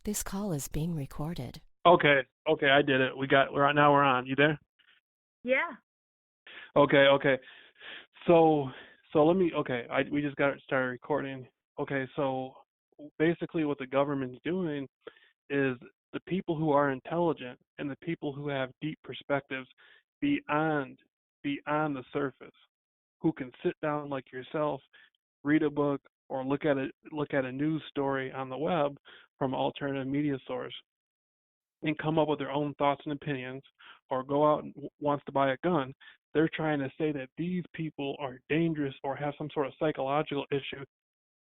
This call is being recorded. Okay, okay, I did it. We're on now. We're on. You there? Yeah. Okay, okay. So, so let me. Okay, we just got started recording. Okay, so basically, what the government's doing is the people who are intelligent and the people who have deep perspectives beyond beyond the surface, who can sit down like yourself, read a book, or look at a news story on the web from alternative media source and come up with their own thoughts and opinions, or go out and wants to buy a gun, they're trying to say that these people are dangerous or have some sort of psychological issue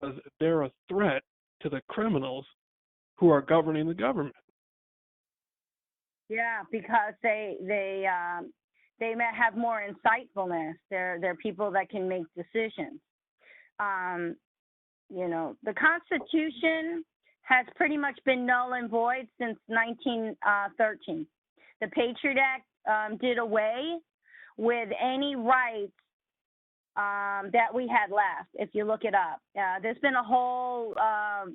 because they're a threat to the criminals who are governing the government. Yeah, because they may have more insightfulness. They're people that can make decisions. Um, the Constitution has pretty much been null and void since 1913. The Patriot Act did away with any rights that we had left, if you look it up. There's been a whole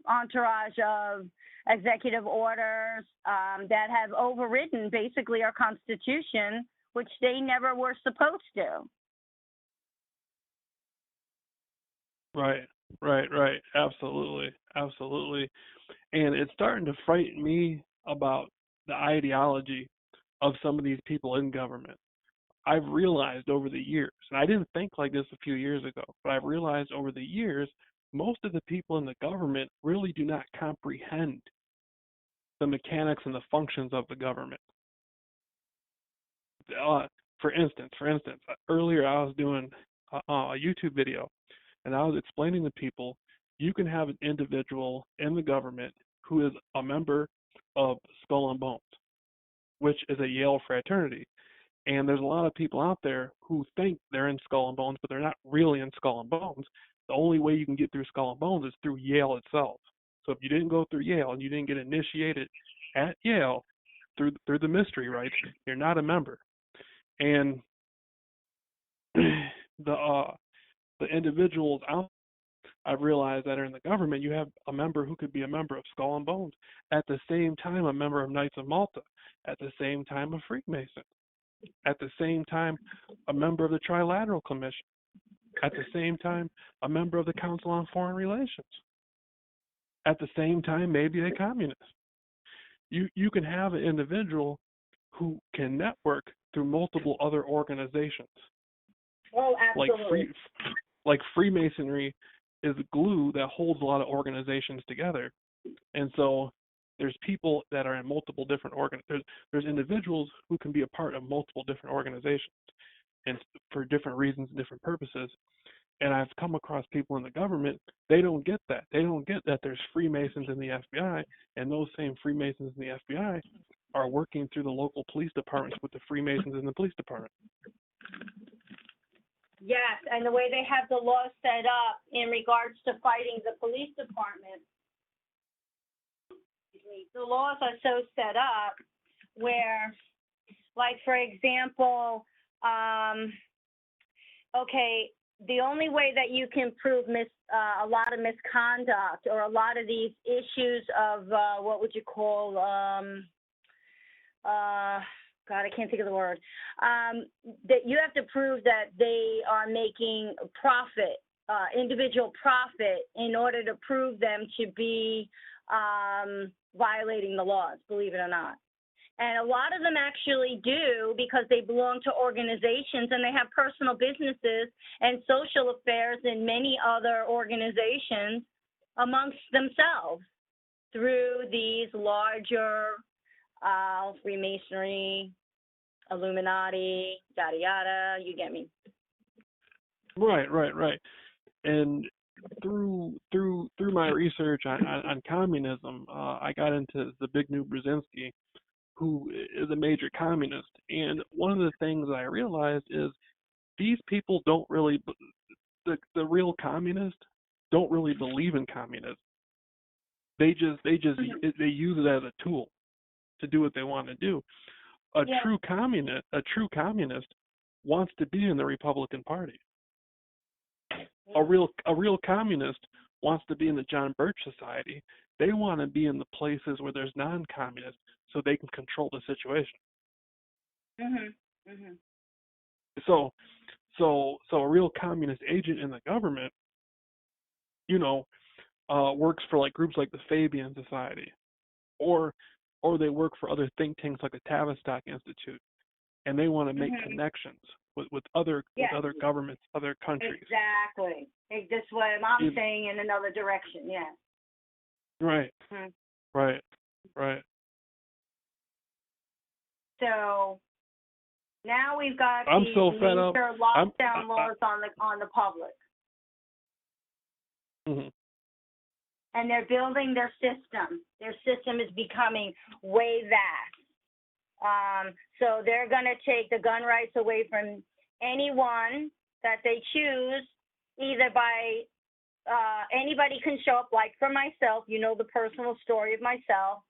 entourage of executive orders that have overridden basically our Constitution, which they never were supposed to. Right. Absolutely. And it's starting to frighten me about the ideology of some of these people in government. I've realized over the years, and I didn't think like this a few years ago, but I've realized over the years, most of the people in the government really do not comprehend the mechanics and the functions of the government. For instance, earlier I was doing a YouTube video, and I was explaining to people, you can have an individual in the government who is a member of Skull and Bones, which is a Yale fraternity. And there's a lot of people out there who think they're in Skull and Bones, but they're not really in Skull and Bones. The only way you can get through Skull and Bones is through Yale itself. So if you didn't go through Yale and you didn't get initiated at Yale through the mystery rites, you're not a member. And the individuals out, I've realized that are in the government, you have a member who could be a member of Skull and Bones, at the same time a member of Knights of Malta, at the same time a Freemason, at the same time a member of the Trilateral Commission, at the same time a member of the Council on Foreign Relations, at the same time maybe a communist. You can have an individual who can network through multiple other organizations. Oh, absolutely. Like Freemasonry is the glue that holds a lot of organizations together. And so there's people that are in multiple different there's individuals who can be a part of multiple different organizations and for different reasons and different purposes. And I've come across people in the government, they don't get that. They don't get that there's Freemasons in the FBI, and those same Freemasons in the FBI are working through the local police departments with the Freemasons in the police department. Yes, and the way they have the law set up in regards to fighting the police department, the laws are so set up where, like, for example, the only way that you can prove a lot of misconduct or a lot of these issues of what would you call God, I can't think of the word. That you have to prove that they are making profit, individual profit, in order to prove them to be violating the laws, believe it or not. And a lot of them actually do, because they belong to organizations and they have personal businesses and social affairs in many other organizations amongst themselves through these larger Freemasonry, Illuminati, yada yada. You get me? Right. And through my research on communism, I got into Zbigniew Brzezinski, who is a major communist. And one of the things I realized is these people don't really, the real communists don't really believe in communism. They use it as a tool to do what they want to do. A true communist wants to be in the Republican Party. A real communist wants to be in the John Birch Society They want to be in the places where there's non-communists so they can control the situation. So a real communist agent in the government, works for like groups like the Fabian Society, or they work for other think tanks like the Tavistock Institute, and they want to make connections with other governments, other countries. Exactly. That's what I'm saying in another direction. Yeah. Right. Right. So now we've got I'm so fed up. lockdown laws on the public. And they're building their system. Their system is becoming way vast. So they're going to take the gun rights away from anyone that they choose, either by anybody can show up, like for myself, the personal story of myself.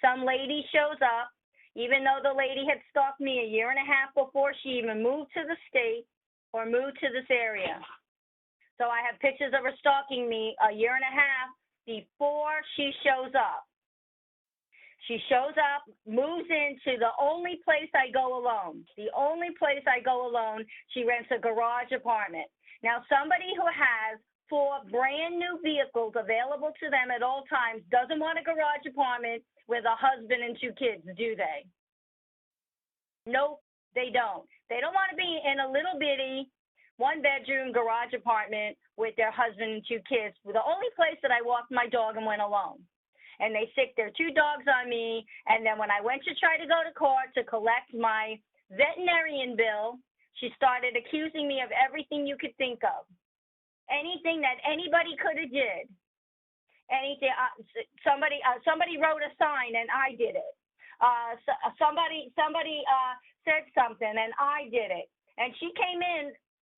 Some lady shows up, even though the lady had stalked me a year and a half before she even moved to the state or moved to this area. So I have pictures of her stalking me a year and a half before she shows up. She shows up, moves into the only place I go alone. The only place I go alone, she rents a garage apartment. Now, somebody who has 4 brand new vehicles available to them at all times doesn't want a garage apartment with a husband and 2 kids, do they? Nope, they don't. They don't want to be in a little bitty 1-bedroom garage apartment with their husband and 2 kids. The only place that I walked my dog and went alone. And they sicked their 2 dogs on me. And then when I went to try to go to court to collect my veterinarian bill, she started accusing me of everything you could think of. Anything that anybody could have did. Anything. Somebody wrote a sign and I did it. Somebody said something and I did it. And she came in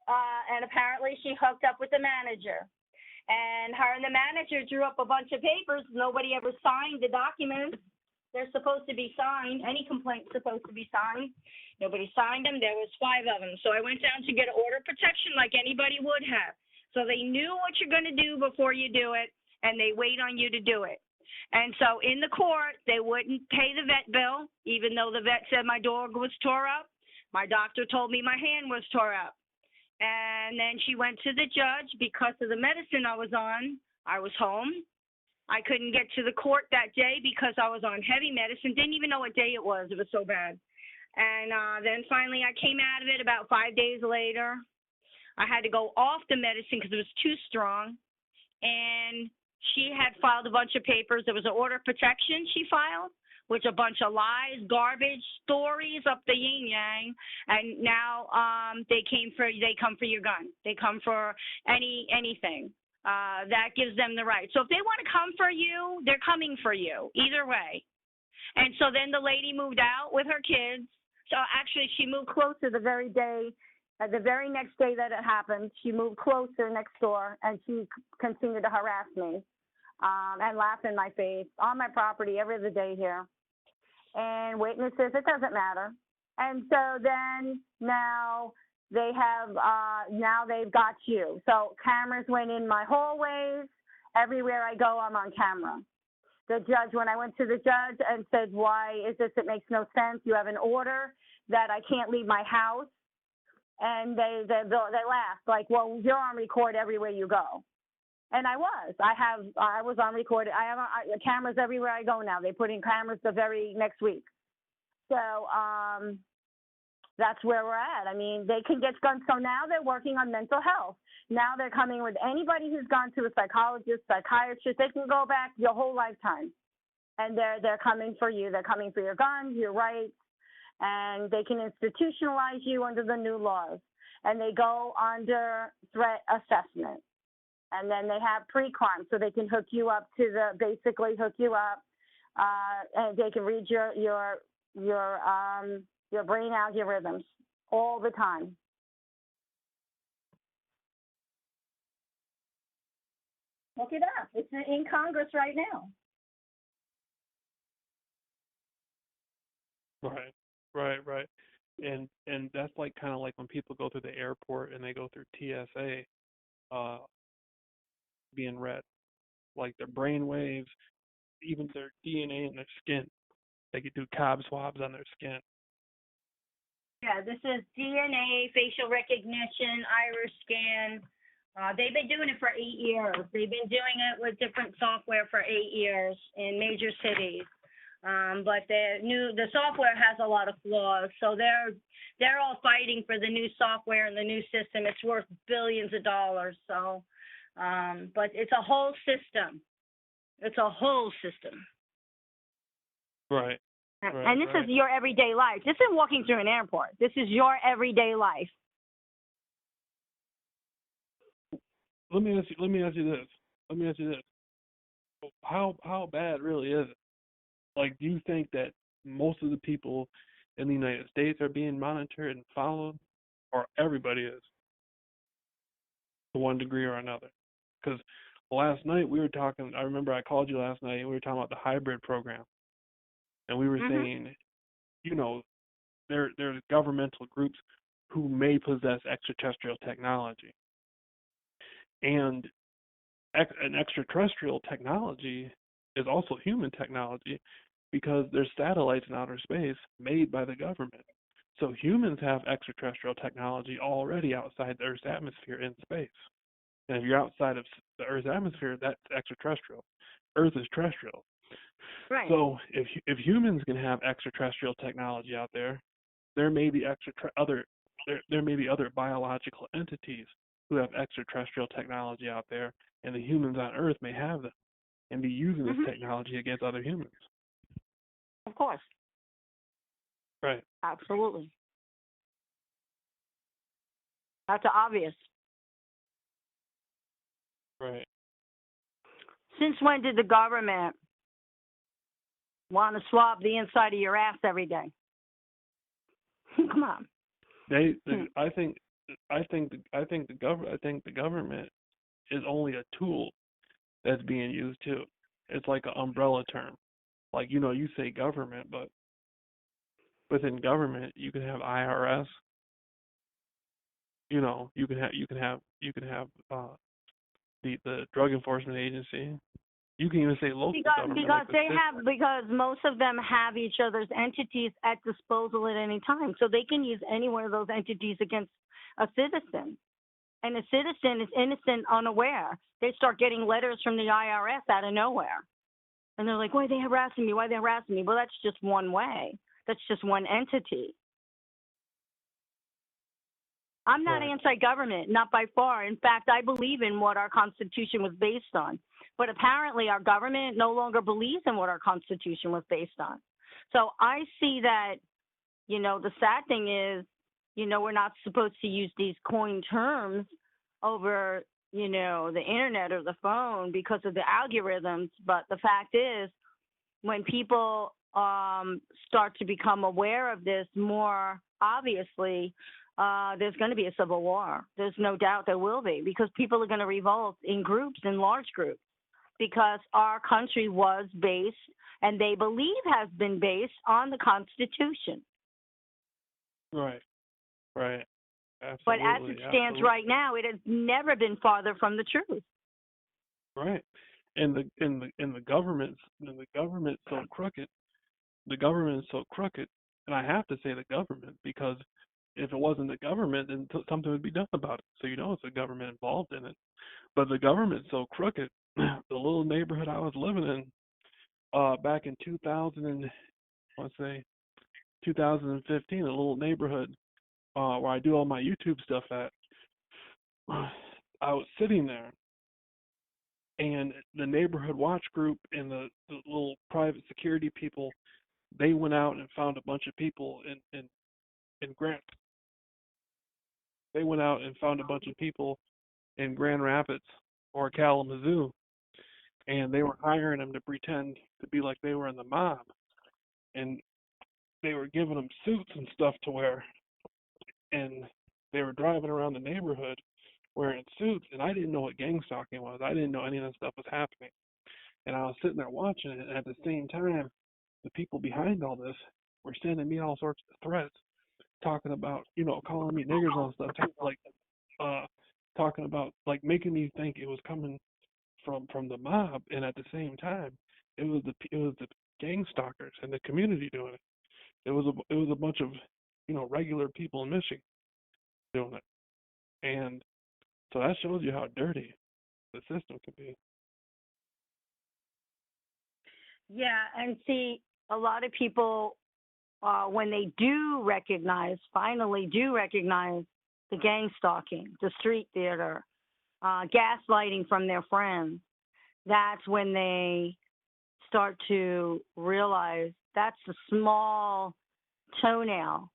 and apparently she hooked up with the manager. And her and the manager drew up a bunch of papers. Nobody ever signed the documents. They're supposed to be signed. Any complaint's supposed to be signed. Nobody signed them. There was 5 of them. So I went down to get an order of protection like anybody would have. So they knew what you're going to do before you do it, and they wait on you to do it. And so in the court, they wouldn't pay the vet bill, even though the vet said my dog was tore up. My doctor told me my hand was tore up. And then she went to the judge because of the medicine I was on. I was home. I couldn't get to the court that day because I was on heavy medicine. Didn't even know what day it was. It was so bad. And then finally I came out of it about 5 days later. I had to go off the medicine because it was too strong. And she had filed a bunch of papers. There was an order of protection she filed, which a bunch of lies, garbage, stories up the yin yang, and now they come for your gun. They come for anything. That gives them the right. So if they want to come for you, they're coming for you either way. And so then the lady moved out with her kids. So actually, she moved closer the very next day that it happened. She moved closer next door, and she continued to harass me and laugh in my face on my property every other day here. And witnesses, it doesn't matter. And so then now they've got you. So cameras went in my hallways. Everywhere I go, I'm on camera. The judge, when I went to the judge and said, why is this? It makes no sense. You have an order that I can't leave my house. And they laughed like, well, you're on record everywhere you go. And I was. I was on record. I have cameras everywhere I go now. They put in cameras the very next week. So that's where we're at. I mean, they can get guns. So now they're working on mental health. Now they're coming with anybody who's gone to a psychologist, psychiatrist. They can go back your whole lifetime. And they're coming for you. They're coming for your guns, your rights. And they can institutionalize you under the new laws. And they go under threat assessment. And then they have pre-crime, so they can hook you up and they can read your brain algorithms all the time. Look it up. It's in Congress right now. Right. And that's like kind of like when people go through the airport and they go through TSA, being read, like their brain waves, even their DNA in their skin. They could do Cobb swabs on their skin. Yeah, this is DNA, facial recognition, iris scan. They've been doing it for 8 years. They've been doing it with different software for 8 years in major cities. But the software has a lot of flaws, so they're all fighting for the new software and the new system. It's worth billions of dollars. So, but it's a whole system. It's a whole system. Right. And this is your everyday life. This isn't walking through an airport. This is your everyday life. Let me ask you this. How bad really is it? Like, do you think that most of the people in the United States are being monitored and followed, or everybody is, to one degree or another? Because last night we were talking. I remember I called you last night and we were talking about the hybrid program, and we were saying, there's governmental groups who may possess extraterrestrial technology, and an extraterrestrial technology is also human technology because there's satellites in outer space made by the government. So humans have extraterrestrial technology already outside the Earth's atmosphere in space. And if you're outside of the Earth's atmosphere, that's extraterrestrial. Earth is terrestrial. Right. So if humans can have extraterrestrial technology out there, there may be there may be other biological entities who have extraterrestrial technology out there, and the humans on Earth may have them and be using this technology against other humans. Of course. Right. Absolutely. That's obvious. Right. Since when did the government want to swab the inside of your ass every day? Come on. I think the government is only a tool that's being used too. It's like an umbrella term. Like, you say government, but within government you can have IRS. You can have the Drug Enforcement Agency. You can even say local government. Because most of them have each other's entities at disposal at any time, so they can use any one of those entities against a citizen. And the citizen is innocent, unaware. They start getting letters from the IRS out of nowhere, and they're like, "Why are they harassing me? Why are they harassing me?" Well, that's just one way. That's just one entity. I'm not anti-government, not by far. In fact, I believe in what our Constitution was based on. But apparently our government no longer believes in what our Constitution was based on. So I see that, the sad thing is, we're not supposed to use these coined terms over, the internet or the phone because of the algorithms. But the fact is, when people start to become aware of this more obviously, there's going to be a civil war. There's no doubt there will be, because people are going to revolt in groups, in large groups, because our country was based, and they believe has been based, on the Constitution. Right. Absolutely. But as it stands right now, it has never been farther from the truth. Right. And the government's so crooked. The government is so crooked, and I have to say the government, because if it wasn't the government, then something would be done about it. So it's the government involved in it. But the government's so crooked. The little neighborhood I was living in back in 2015, a little neighborhood where I do all my YouTube stuff at, I was sitting there, and the neighborhood watch group and the little private security people, they went out and found a bunch of people in Grant. They went out and found a bunch of people in Grand Rapids or Kalamazoo, and they were hiring them to pretend to be like they were in the mob, and they were giving them suits and stuff to wear, and they were driving around the neighborhood wearing suits, and I didn't know what gang stalking was. I didn't know any of that stuff was happening, and I was sitting there watching it, and at the same time, the people behind all this were sending me all sorts of threats, talking about, calling me niggers and stuff, talking about, like, making me think it was coming from the mob, and at the same time, it was the gang stalkers and the community doing it. It was a bunch of regular people in Michigan doing it, and so that shows you how dirty the system can be. Yeah, and see, a lot of people, when they finally do recognize the gang stalking, the street theater, gaslighting from their friends, that's when they start to realize that's a small toenail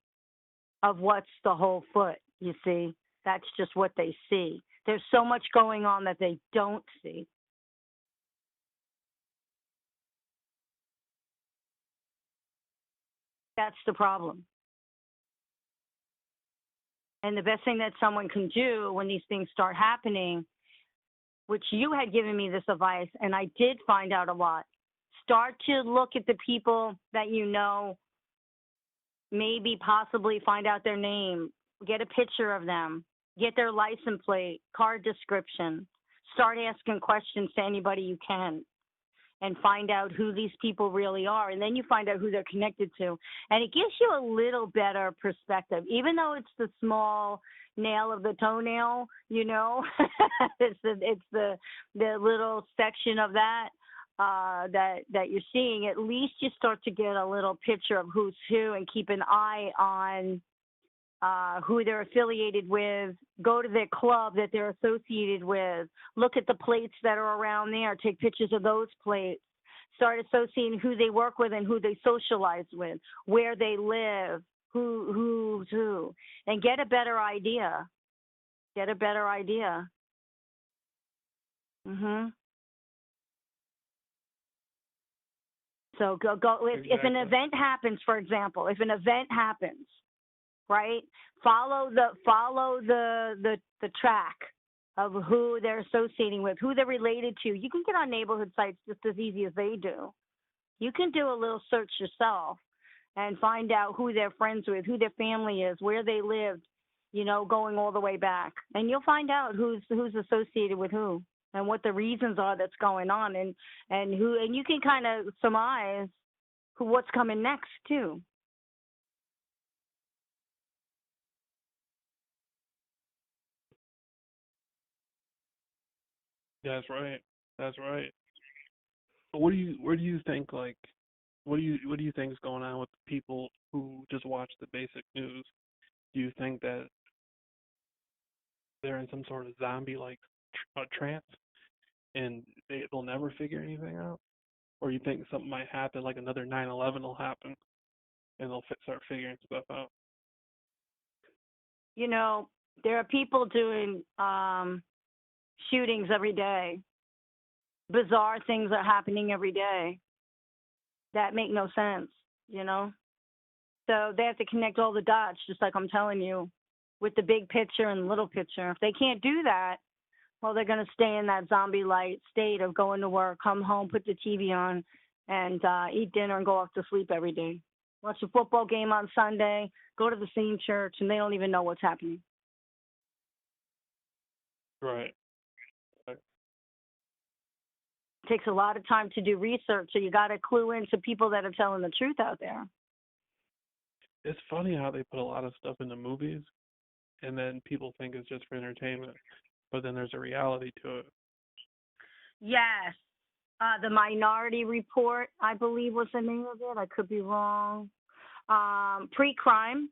of what's the whole foot, you see. That's just what they see. There's so much going on that they don't see. That's the problem. And the best thing that someone can do when these things start happening, which you had given me this advice, and I did find out a lot, start to look at the people that you know, maybe possibly find out their name, get a picture of them, get their license plate, car description, start asking questions to anybody you can, and find out who these people really are. And then you find out who they're connected to. And it gives you a little better perspective, even though it's the small nail of the toenail, it's the little section of that that you're seeing. At least you start to get a little picture of who's who and keep an eye on who they're affiliated with, go to their club that they're associated with, look at the plates that are around there, take pictures of those plates, start associating who they work with and who they socialize with, where they live, who's who, and get a better idea. Get a better idea. So go. Exactly. If an event happens, for example, right? Follow the track of who they're associating with, who they're related to. You can get on neighborhood sites just as easy as they do. You can do a little search yourself and find out who they're friends with, who their family is, where they lived, going all the way back. And you'll find out who's associated with who and what the reasons are that's going on, and you can kind of surmise what's coming next too. That's right. That's right. Where do you think what do you think is going on with the people who just watch the basic news? Do you think that they're in some sort of zombie like trance and they'll never figure anything out? Or you think something might happen, like another 9/11 will happen, and they'll start figuring stuff out? There are people doing shootings every day. Bizarre things are happening every day that make no sense, So they have to connect all the dots, just like I'm telling you, with the big picture and the little picture. If they can't do that, well, they're going to stay in that zombie-like state of going to work, come home, put the TV on, and eat dinner and go off to sleep every day. Watch a football game on Sunday, go to the same church, and they don't even know what's happening. Right. It takes a lot of time to do research, so you got to clue into people that are telling the truth out there. It's funny how they put a lot of stuff in the movies, and then people think it's just for entertainment, but then there's a reality to it. Yes. The Minority Report, I believe, was the name of it. I could be wrong. Pre-crime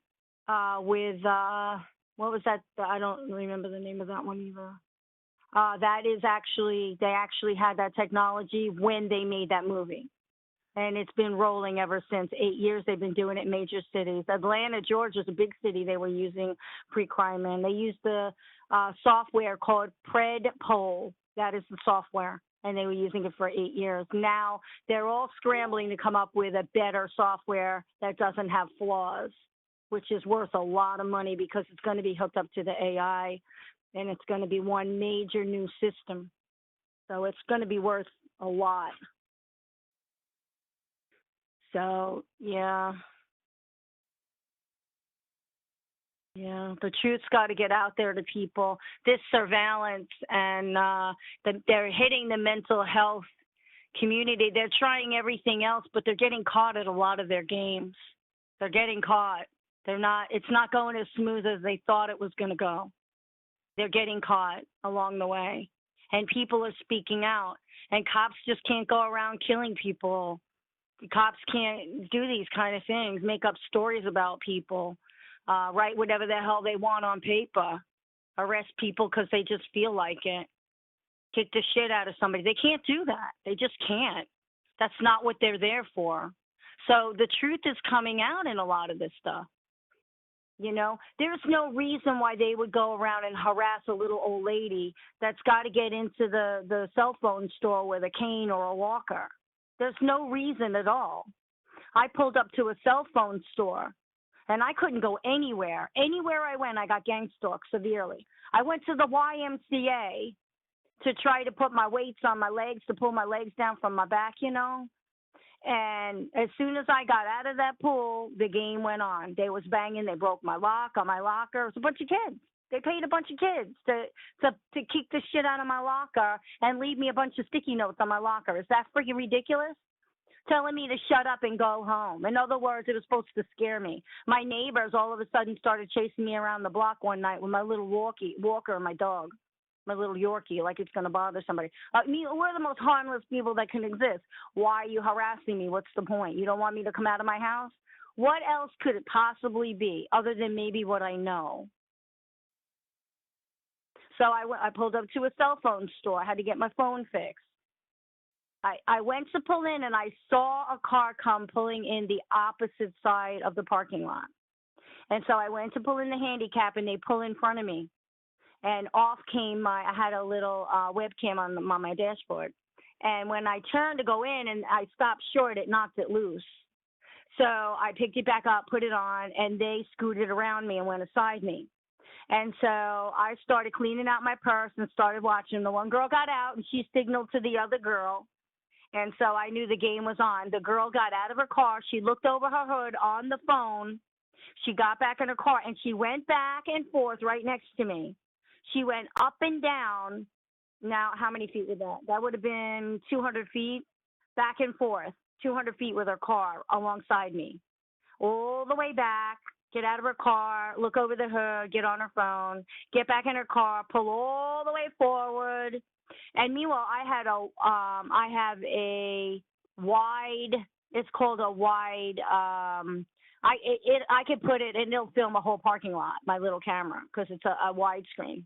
with, what was that? I don't remember the name of that one either. That is they actually had that technology when they made that movie. And it's been rolling ever since. 8 years they've been doing it in major cities. Atlanta, Georgia is a big city they were using pre-crime in. They used the software called Predpol. That is the software. And they were using it for 8 years. Now they're all scrambling to come up with a better software that doesn't have flaws, which is worth a lot of money because it's going to be hooked up to the AI, and it's going to be one major new system. So it's going to be worth a lot. So, yeah. Yeah, the truth's got to get out there to people. This surveillance and they're hitting the mental health community. They're trying everything else, but they're getting caught at a lot of their games. They're getting caught. They're not. It's not going as smooth as they thought it was going to go. They're getting caught along the way, and people are speaking out. And cops just can't go around killing people. Cops can't do these kind of things, make up stories about people, write whatever the hell they want on paper, arrest people because they just feel like it, kick the shit out of somebody. They can't do that. They just can't. That's not what they're there for. So the truth is coming out in a lot of this stuff. You know, there's no reason why they would go around and harass a little old lady that's got to get into the cell phone store with a cane or a walker. There's no reason at all. I pulled up to a cell phone store, and I couldn't go anywhere. Anywhere I went, I got gang stalked severely. I went to the YMCA to try to put my weights on my legs, to pull my legs down from my back, you know. And as soon as I got out of that pool, the game went on. They was banging. They broke my lock on my locker. It was a bunch of kids. They paid a bunch of kids to kick the shit out of my locker and leave me a bunch of sticky notes on my locker. Is that freaking ridiculous? Telling me to shut up and go home. In other words, it was supposed to scare me. My neighbors all of a sudden started chasing me around the block one night with my little walker and my dog. My little Yorkie, like it's going to bother somebody. We're the most harmless people that can exist. Why are you harassing me? What's the point? You don't want me to come out of my house? What else could it possibly be other than maybe what I know? So I pulled up to a cell phone store. I had to get my phone fixed. I went to pull in, and I saw a car come pulling in the opposite side of the parking lot. And so I went to pull in the handicap, and they pull in front of me. And off came I had a little webcam on my dashboard. And when I turned to go in and I stopped short, it knocked it loose. So I picked it back up, put it on, and they scooted around me and went aside me. And so I started cleaning out my purse and started watching. The one girl got out, and she signaled to the other girl. And so I knew the game was on. The girl got out of her car. She looked over her hood on the phone. She got back in her car, and she went back and forth right next to me. She went up and down. Now, how many feet was that? That would have been 200 feet, back and forth, 200 feet with her car alongside me. All the way back, get out of her car, look over the hood, get on her phone, get back in her car, pull all the way forward. And meanwhile, I have a wide, it's called a wide, I could put it, and it'll film a whole parking lot, my little camera, because it's a widescreen.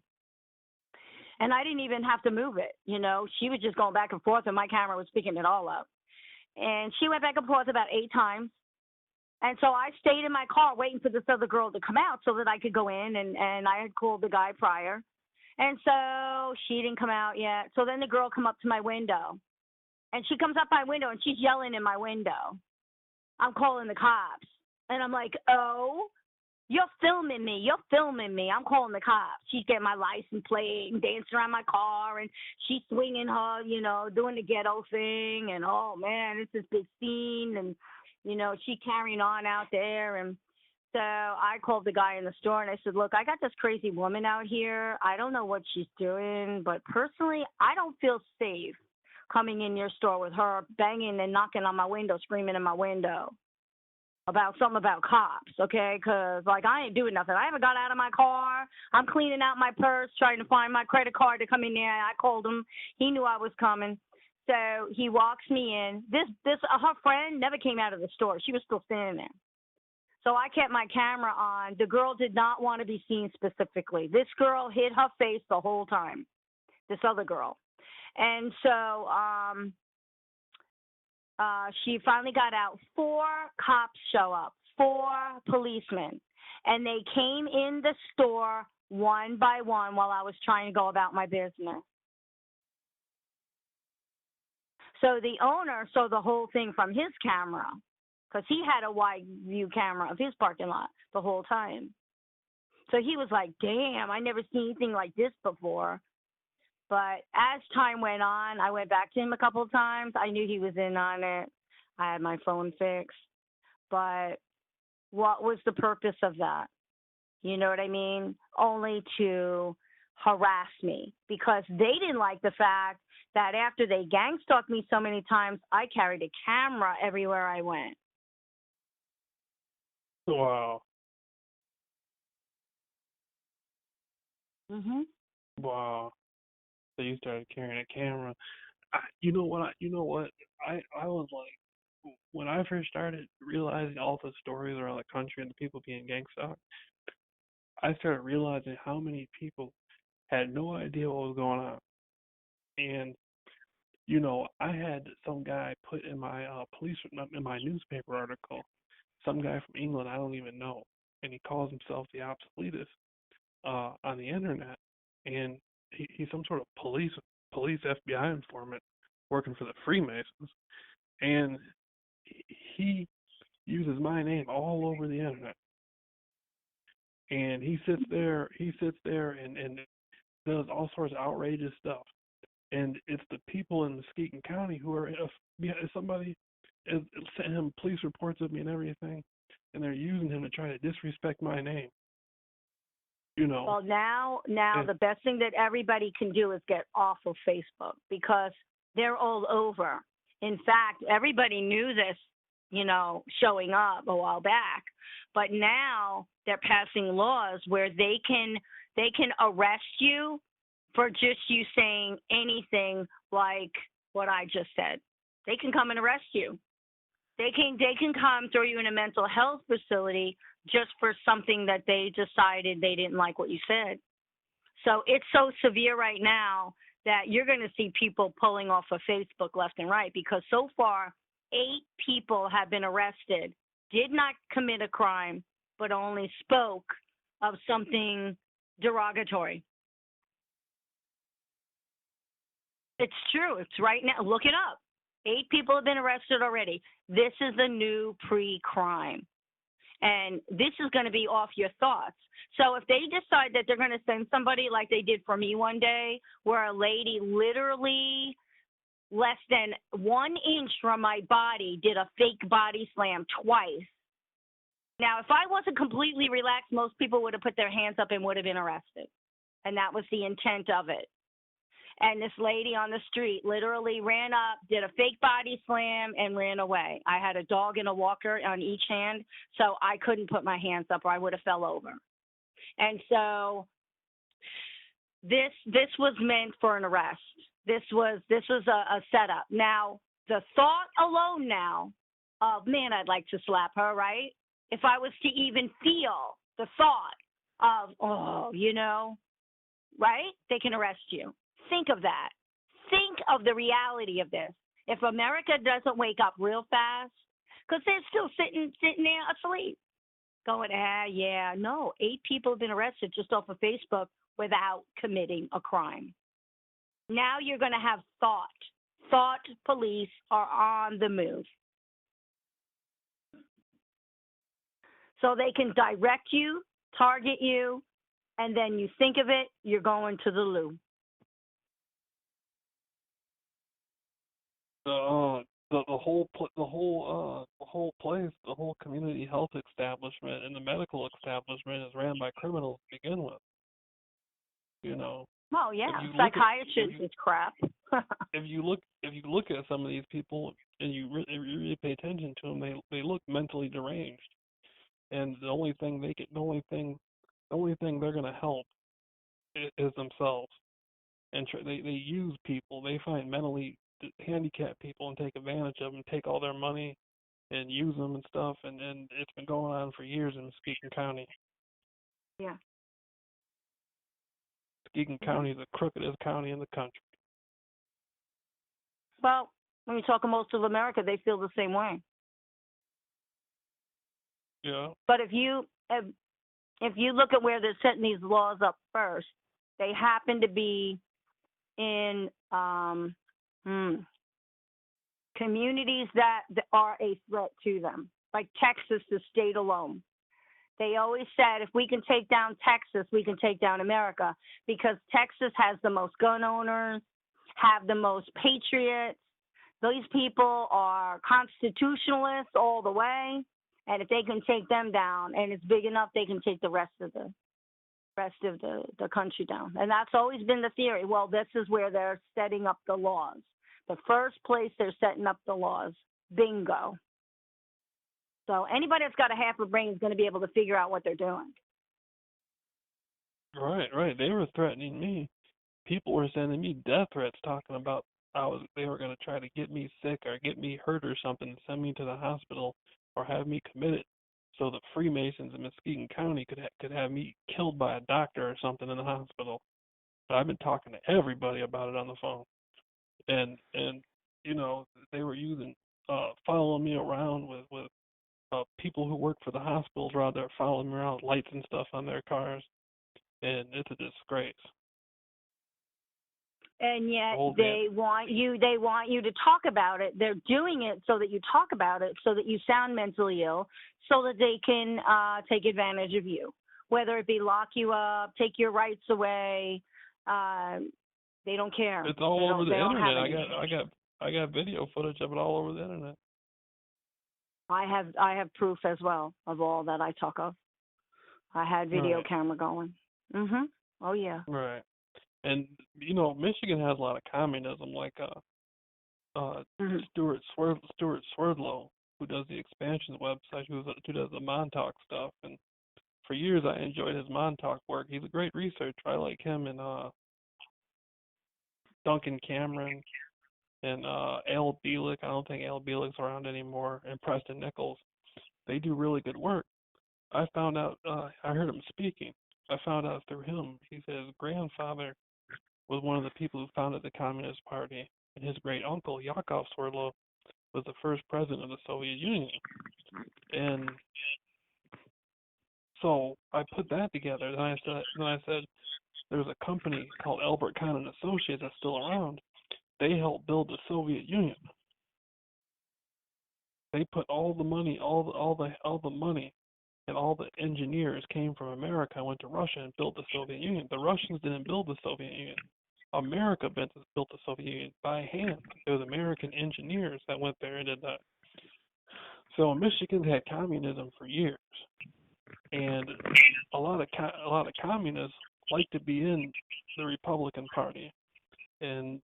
And I didn't even have to move it, you know. She was just going back and forth, and my camera was picking it all up. And she went back and forth about 8 times. And so I stayed in my car waiting for this other girl to come out so that I could go in, and I had called the guy prior. And so she didn't come out yet. So then the girl come up to my window. And she comes up my window, and she's yelling in my window. I'm calling the cops. And I'm like, oh, you're filming me. You're filming me. I'm calling the cops. She's getting my license plate and dancing around my car, and she's swinging her, you know, doing the ghetto thing. And, oh, man, it's this big scene. And, you know, she carrying on out there. And so I called the guy in the store, and I said, look, I got this crazy woman out here. I don't know what she's doing, but personally, I don't feel safe coming in your store with her banging and knocking on my window, screaming in my window about something about cops, okay? Because, like, I ain't doing nothing. I haven't got out of my car. I'm cleaning out my purse, trying to find my credit card to come in there. I called him. He knew I was coming. So he walks me in. Her friend never came out of the store. She was still standing there. So I kept my camera on. The girl did not want to be seen specifically. This girl hid her face the whole time, this other girl. And so she finally got out. 4 cops show up, 4 policemen. And they came in the store one by one while I was trying to go about my business. So the owner saw the whole thing from his camera, because he had a wide view camera of his parking lot the whole time. So he was like, damn, I never seen anything like this before. But as time went on, I went back to him a couple of times. I knew he was in on it. I had my phone fixed. But what was the purpose of that? You know what I mean? Only to harass me because they didn't like the fact that after they gang stalked me so many times, I carried a camera everywhere I went. Wow. Mhm. Wow. So you started carrying a camera. You know what? I was like, when I first started realizing all the stories around the country and the people being gang stalked, I started realizing how many people had no idea what was going on. And I had some guy put in my in my newspaper article, some guy from England I don't even know, and he calls himself the obsoletist on the internet, and he's some sort of police FBI informant working for the Freemasons, and he uses my name all over the internet, and he sits there and does all sorts of outrageous stuff, and it's the people in Muskegon County who are somebody is sent him police reports of me and everything, and they're using him to try to disrespect my name. Well, now And the best thing that everybody can do is get off of Facebook because they're all over. In fact, everybody knew this, showing up a while back, but now they're passing laws where they can arrest you for just you saying anything like what I just said. They can come and arrest you. They can come throw you in a mental health facility just for something that they decided they didn't like what you said. So it's so severe right now that you're going to see people pulling off of Facebook left and right because so far 8 people have been arrested, did not commit a crime, but only spoke of something derogatory. It's true. It's right now. Look it up. 8 people have been arrested already. This is a new pre-crime. And this is going to be off your thoughts. So if they decide that they're going to send somebody like they did for me one day, where a lady literally less than 1 inch from my body did a fake body slam twice. Now, if I wasn't completely relaxed, most people would have put their hands up and would have been arrested. And that was the intent of it. And this lady on the street literally ran up, did a fake body slam, and ran away. I had a dog and a walker on each hand, so I couldn't put my hands up or I would have fell over. And so this was meant for an arrest. This was a setup. Now, the thought alone now of, man, I'd like to slap her, right? If I was to even feel the thought of, right? They can arrest you. Think of that. Think of the reality of this. If America doesn't wake up real fast, because they're still sitting there asleep, going, yeah, no, 8 people have been arrested just off of Facebook without committing a crime. Now you're going to have thought. Thought police are on the move. So they can direct you, target you, and then you think of it, you're going to the loo. The whole place, the whole community health establishment and the medical establishment is ran by criminals to begin with. Oh yeah, psychiatrists is crap. if you look at some of these people and you really pay attention to them, they look mentally deranged, and the only thing they're gonna help is themselves, and they use people. They find mentally handicapped people and take advantage of them, take all their money, and use them and stuff. And it's been going on for years in Muskegon County. Yeah. Muskegon County is the crookedest county in the country. Well, when you talk of most of America, they feel the same way. Yeah. But if you look at where they're setting these laws up first, they happen to be in communities that are a threat to them, like Texas, the state alone. They always said, if we can take down Texas, we can take down America, because Texas has the most gun owners, have the most patriots. These people are constitutionalists all the way, and if they can take them down, and it's big enough, they can take the rest of rest of the country down. And that's always been the theory. Well, this is where they're setting up the laws. The first place they're setting up the laws. Bingo. So anybody that's got a half a brain is going to be able to figure out what they're doing. Right. They were threatening me. People were sending me death threats, talking about they were going to try to get me sick or get me hurt or something, send me to the hospital or have me committed, so the Freemasons in Muskegon County could have me killed by a doctor or something in the hospital. But I've been talking to everybody about it on the phone, and they were using following me around with people who work for the hospitals were out there following me around with lights and stuff on their cars, and it's a disgrace. And yet they want you to talk about it. They're doing it so that you talk about it, so that you sound mentally ill, so that they can take advantage of you, whether it be lock you up, take your rights away. They don't care. It's all over the internet. I got video footage of it all over the internet. I have proof as well of all that I talk of. I had video camera going. Oh yeah. Right. And Michigan has a lot of communism, like Stuart Swerdlow, who does the Expansions website, who does the Montauk stuff. And for years I enjoyed his Montauk work. He's a great researcher. I like him and Duncan Cameron and Al Bielek. I don't think Al Bielek's around anymore. And Preston Nichols. They do really good work. I found out. I heard him speaking. I found out through him. He said his grandfather was one of the people who founded the Communist Party, and his great uncle Yakov Swerdlow was the first president of the Soviet Union. And so I put that together. Then I said, there's a company called Albert Kahn and Associates that's still around. They helped build the Soviet Union. They put all the money, all the money, and all the engineers came from America and went to Russia and built the Soviet Union. The Russians didn't build the Soviet Union. America built the Soviet Union by hand. It was American engineers that went there and did that. So Michigan's had communism for years, and a lot of communists like to be in the Republican Party. And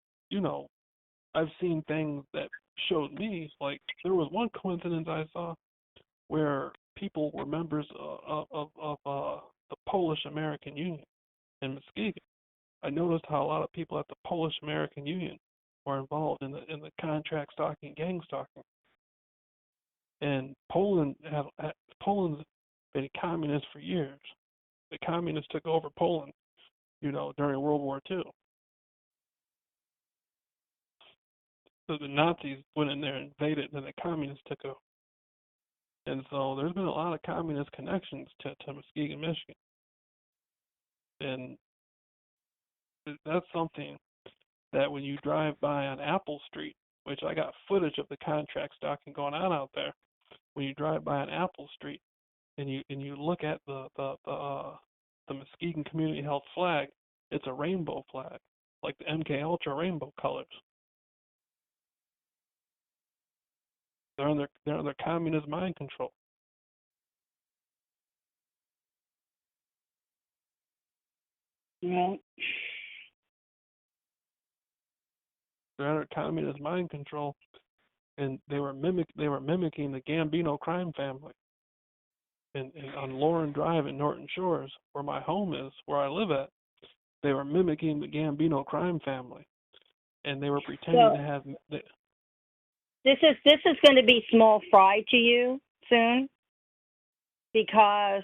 I've seen things that showed me, like there was one coincidence I saw where people were members of the Polish American Union in Muskegon. I noticed how a lot of people at the Polish American Union were involved in the contract stalking, gang stalking. And Poland's been communist for years. The communists took over Poland, during World War II. So the Nazis went in there and invaded, and then the communists took over. And so there's been a lot of communist connections to Muskegon, Michigan. And that's something that when you drive by on Apple Street, which I got footage of the contract stalking going on out there, when you drive by on Apple Street and you look at the Muskegon Community Health flag, it's a rainbow flag, like the MK Ultra rainbow colors. They're under communist mind control. Yeah. They're under communist mind control, and they were mimicking the Gambino crime family. And on Lauren Drive in Norton Shores, where my home is, where I live at, they were mimicking the Gambino crime family, and they were pretending to have. This is going to be small fry to you soon, because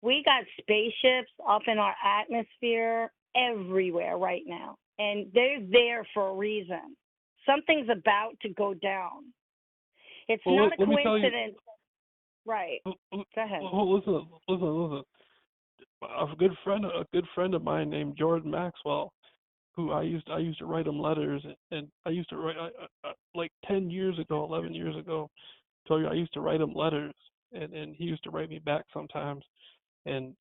we got spaceships up in our atmosphere everywhere right now, and they're there for a reason. Something's about to go down. It's not a coincidence. Right. Go ahead. Listen. A good friend of mine named Jordan Maxwell, who I used to write him letters, and I used to write like 10 years ago, 11 years ago. Told you I used to write him letters, and he used to write me back sometimes. And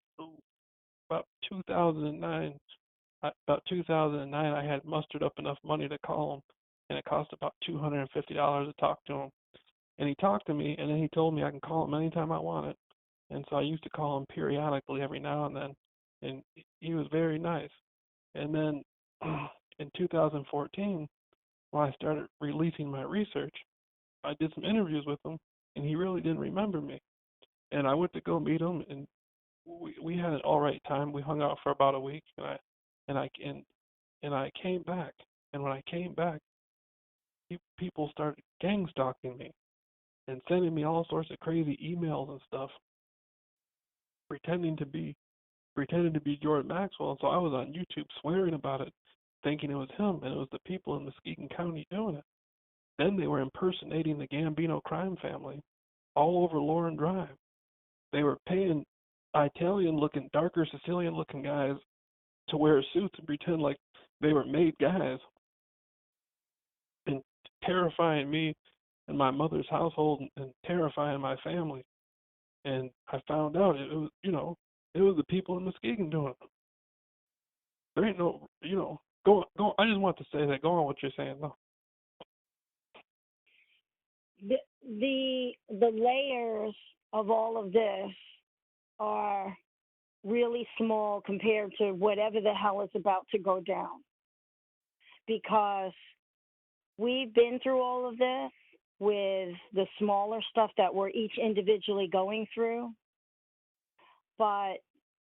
about 2009, I had mustered up enough money to call him, and it cost about $250 to talk to him. And he talked to me, and then he told me I can call him anytime I wanted. And so I used to call him periodically every now and then. and he was very nice. And then in 2014, when I started releasing my research, I did some interviews with him, and he really didn't remember me. And I went to go meet him, and we had an all right time. We hung out for about a week, and I and and I came back. And when I came back, people started gang stalking me and sending me all sorts of crazy emails and stuff, pretending to be pretending to be Jordan Maxwell. And so I was on YouTube swearing about it, thinking it was him, and it was the people in Muskegon County doing it. Then they were impersonating the Gambino crime family all over Lauren Drive. They were paying Italian-looking, darker Sicilian-looking guys to wear suits and pretend like they were made guys, and terrifying me and my mother's household and terrifying my family. And I found out it was, it was the people in Muskegon doing it. There ain't no, go. I just want to say that. Go on what you're saying, though. The layers of all of this are really small compared to whatever the hell is about to go down, because we've been through all of this with the smaller stuff that we're each individually going through, but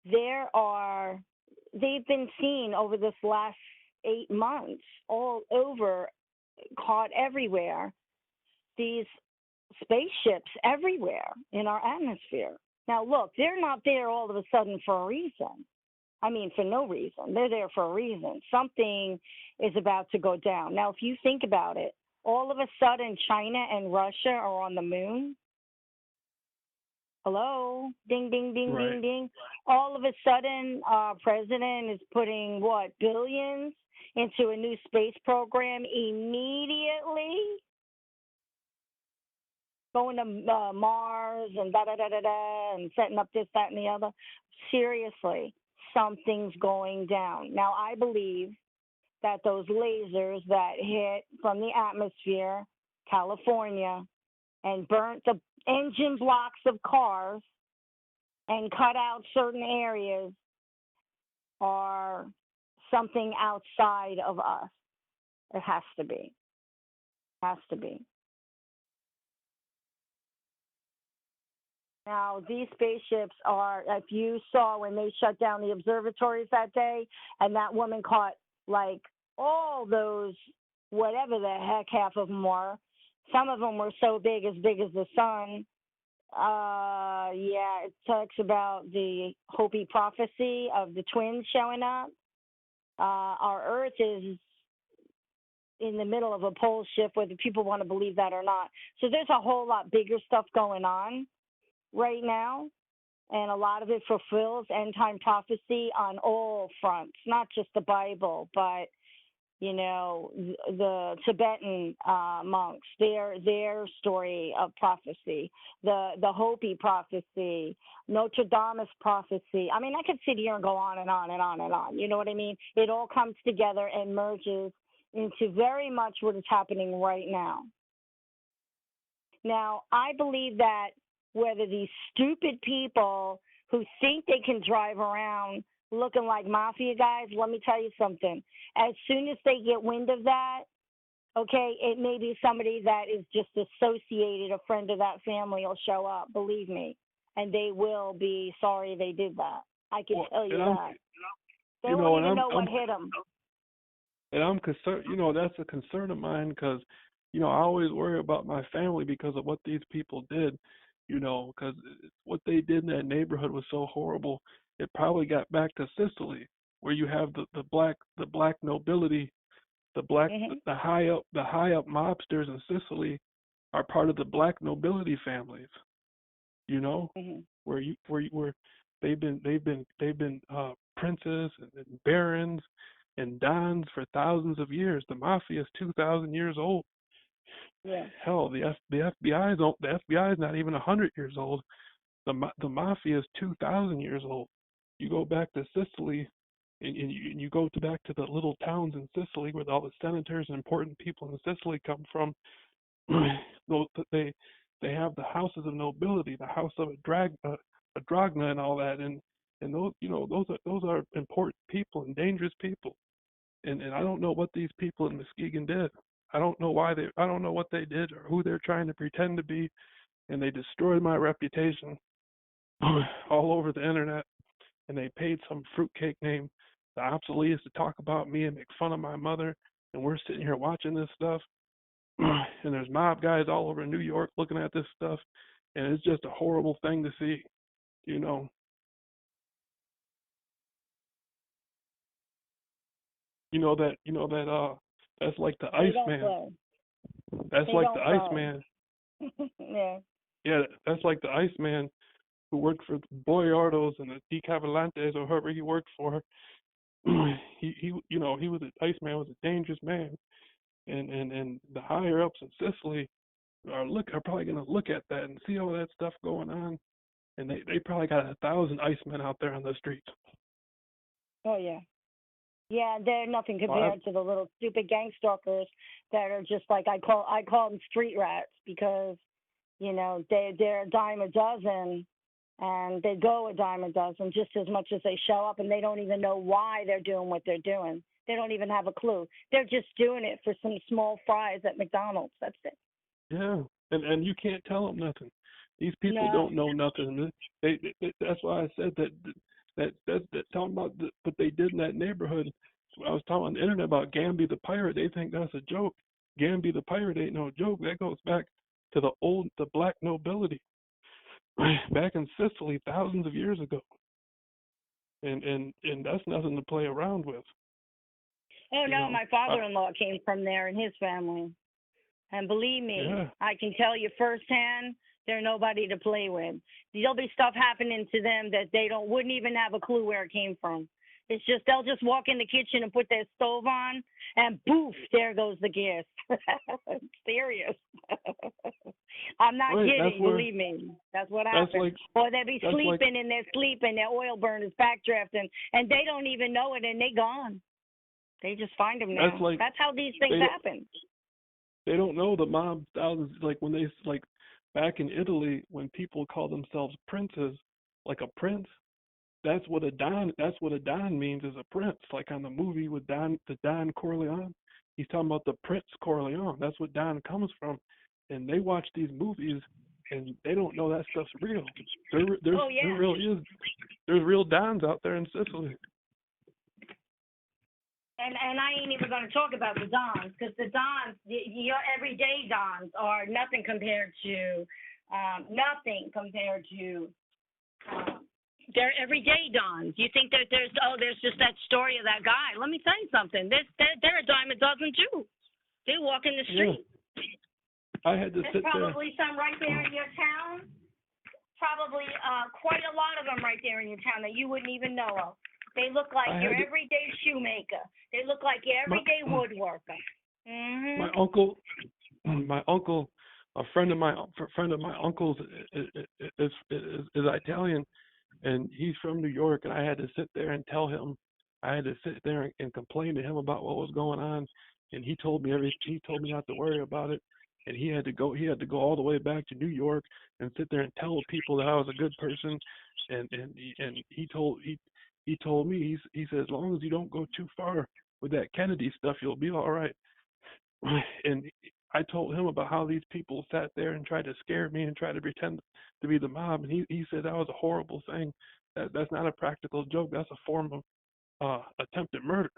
they've been seen over this last 8 months all over, caught everywhere, these spaceships everywhere in our atmosphere. Now, look, they're not there all of a sudden for a reason. I mean, for no reason. They're there for a reason. Something is about to go down. Now, if you think about it, all of a sudden China and Russia are on the moon. Hello? Ding, ding, ding, Right. ding, ding. All of a sudden, our president is putting, billions into a new space program immediately? Going to Mars and da-da-da-da-da and setting up this, that, and the other. Seriously, something's going down. Now, I believe that those lasers that hit from the atmosphere, California, and burnt the engine blocks of cars and cut out certain areas are something outside of us. It has to be. Has to be. Now, these spaceships are, if you saw when they shut down the observatories that day, and that woman caught, all those, whatever the heck half of them were. Some of them were so big as the sun. It talks about the Hopi prophecy of the twins showing up. Our Earth is in the middle of a pole shift, whether people want to believe that or not. So there's a whole lot bigger stuff going on right now, and a lot of it fulfills end-time prophecy on all fronts, not just the Bible, but the Tibetan monks, their story of prophecy, the Hopi prophecy, Notre Dame's prophecy. I mean, I could sit here and go on and on and on and on. You know what I mean? It all comes together and merges into very much what is happening right now. Now, I believe that whether these stupid people who think they can drive around looking like mafia guys, let me tell you something. As soon as they get wind of that, okay, it may be somebody that is just associated, a friend of that family will show up, believe me, and they will be sorry they did that. I can tell you that. They won't even know what hit them. And I'm concerned, that's a concern of mine because, I always worry about my family because of what these people did, because what they did in that neighborhood was so horrible. It probably got back to Sicily, where you have the black nobility, the high up mobsters in Sicily are part of the black nobility families, where they've been princes and barons and dons for thousands of years. The mafia is 2,000 years old. Yeah. Hell, the FBI is not even 100 years old. The mafia is 2,000 years old. You go back to Sicily, and you go back to the little towns in Sicily where all the senators and important people in Sicily come from. They have the houses of nobility, the house of a Dragna and all that, and and those are important people and dangerous people. And I don't know what these people in Muskegon did. I don't know I don't know what they did or who they're trying to pretend to be, and they destroyed my reputation all over the internet. And they paid some fruitcake named the obsolete to talk about me and make fun of my mother. And we're sitting here watching this stuff, and there's mob guys all over New York looking at this stuff, and it's just a horrible thing to see, you know. That's like the They don't Iceman. play. That's They like don't the play. Iceman. Yeah. Yeah, that's like the Iceman who worked for Boyardos and the Decavallantes or whoever he worked for. He was a Iceman was a dangerous man, and the higher ups in Sicily are probably gonna look at that and see all that stuff going on, and they probably got 1,000 Icemen out there on the streets. Oh yeah. Yeah, they're nothing compared to the little stupid gang stalkers that are just like I call them street rats because they're a dime a dozen, and they go a dime a dozen just as much as they show up, and they don't even know why they're doing what they're doing. They don't even have a clue. They're just doing it for some small fries at McDonald's. That's it. Yeah, and you can't tell them nothing. These people No. don't know nothing. That's why I said that talking about what they did in that neighborhood. I was talking on the internet about Gamby the pirate. They think that's a joke. Gamby the pirate ain't no joke. That goes back to the black nobility back in Sicily thousands of years ago. And that's nothing to play around with. Oh You no, know. my father-in-law came from there and his family. And believe me, Yeah. I can tell you firsthand, they're nobody to play with. There'll be stuff happening to them that they wouldn't even have a clue where it came from. It's just they'll just walk in the kitchen and put their stove on, and poof, there goes the gas. Serious. I'm not Right, kidding. Believe me, that's what that's happens. like Or they'll be that's like sleeping in their sleep, and their oil burn is backdrafting, and they don't even know it, and they gone. They just find them now. That's how these things happen. they don't know the mob thousands like when they like back in Italy when people call themselves princes, like a prince. That's what a don means is a prince. Like on the movie with the Don Corleone, he's talking about the Prince Corleone. That's what Don comes from, and they watch these movies and they don't know that stuff's real. There really is. There's real dons out there in Sicily. And I ain't even going to talk about the dons, because the dons, your everyday dons, are nothing compared to their everyday dons. You think that there's just that story of that guy. Let me tell you something. They're a dime a dozen too. They walk in the street. Yeah. I had to There's sit there. probably some right there in your town. Probably quite a lot of them right there in your town that you wouldn't even know of. They look like your everyday shoemaker. They look like your everyday woodworker. Mm-hmm. My uncle, a friend of my uncle's is Italian, and he's from New York. And I had to sit there and tell him, I had to sit there and complain to him about what was going on, and he told me not to worry about it. And he had to go all the way back to New York and sit there and tell people that I was a good person, and he told me, he said, as long as you don't go too far with that Kennedy stuff, you'll be all right. And I told him about how these people sat there and tried to scare me and try to pretend to be the mob, and he said that was a horrible thing. That's not a practical joke. That's a form of attempted murder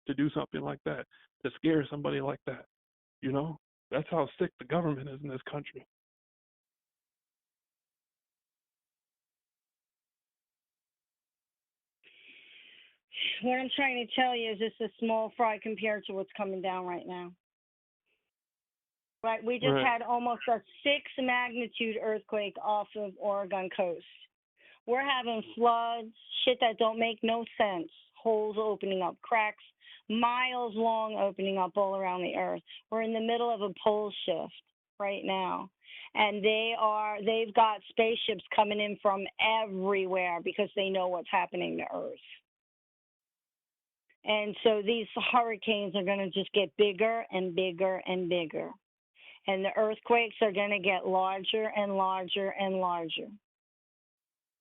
to do something like that, to scare somebody like that. You know, that's how sick the government is in this country. What I'm trying to tell you is just a small fry compared to what's coming down right now. Right, we just had almost a 6-magnitude earthquake off of Oregon coast. We're having floods, shit that don't make no sense. Holes opening up, cracks miles long opening up all around the earth. We're in the middle of a pole shift right now. And they've got spaceships coming in from everywhere because they know what's happening to Earth. And so these hurricanes are going to just get bigger and bigger and bigger. And the earthquakes are going to get larger and larger and larger.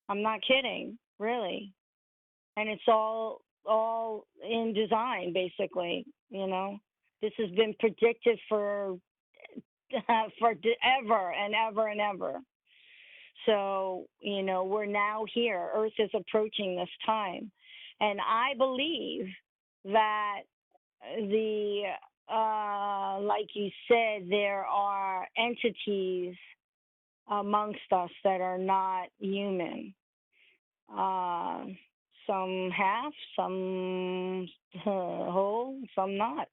I'm not kidding, really. and it's all in design, basically. You know, this has been predicted for ever and ever and ever. So, you know, we're now here. Earth is approaching this time. And I believe that like you said, there are entities amongst us that are not human. Some half, some whole, some not.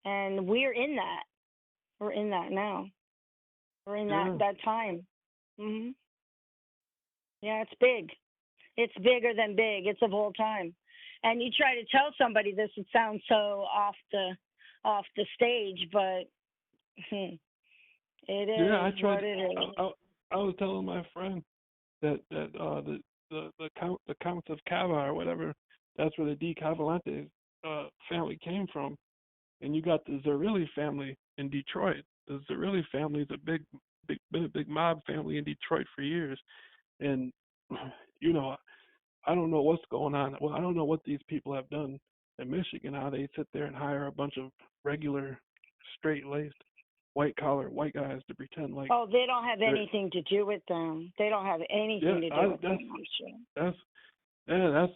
And we're in that. We're in that now. We're in that time. Yeah, it's big. It's bigger than big. It's of all time. And you try to tell somebody this, it sounds so off the stage, but it is what it is. I was telling my friend that the Counts of Cava or whatever, that's where the De Cavalcanti family came from, and you got the Zerilli family in Detroit. The Zerilli family is been a big mob family in Detroit for years, and you know, I don't know what's going on. Well, I don't know what these people have done in Michigan. How they sit there and hire a bunch of regular, straight-laced, white-collar white guys to pretend like. Oh, they don't have anything to do with them. They don't have anything to do with them. I'm sure.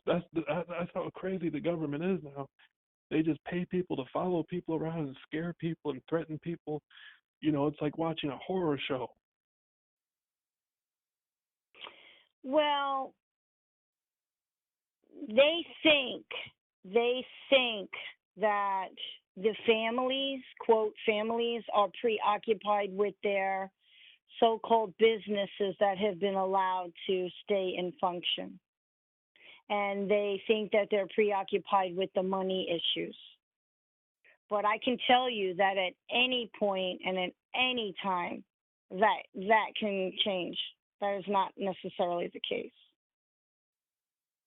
That's how crazy the government is now. They just pay people to follow people around and scare people and threaten people. You know, it's like watching a horror show. Well, they think that the families, quote, families are preoccupied with their so-called businesses that have been allowed to stay in function. And they think that they're preoccupied with the money issues. But I can tell you that at any point and at any time, that can change. That is not necessarily the case.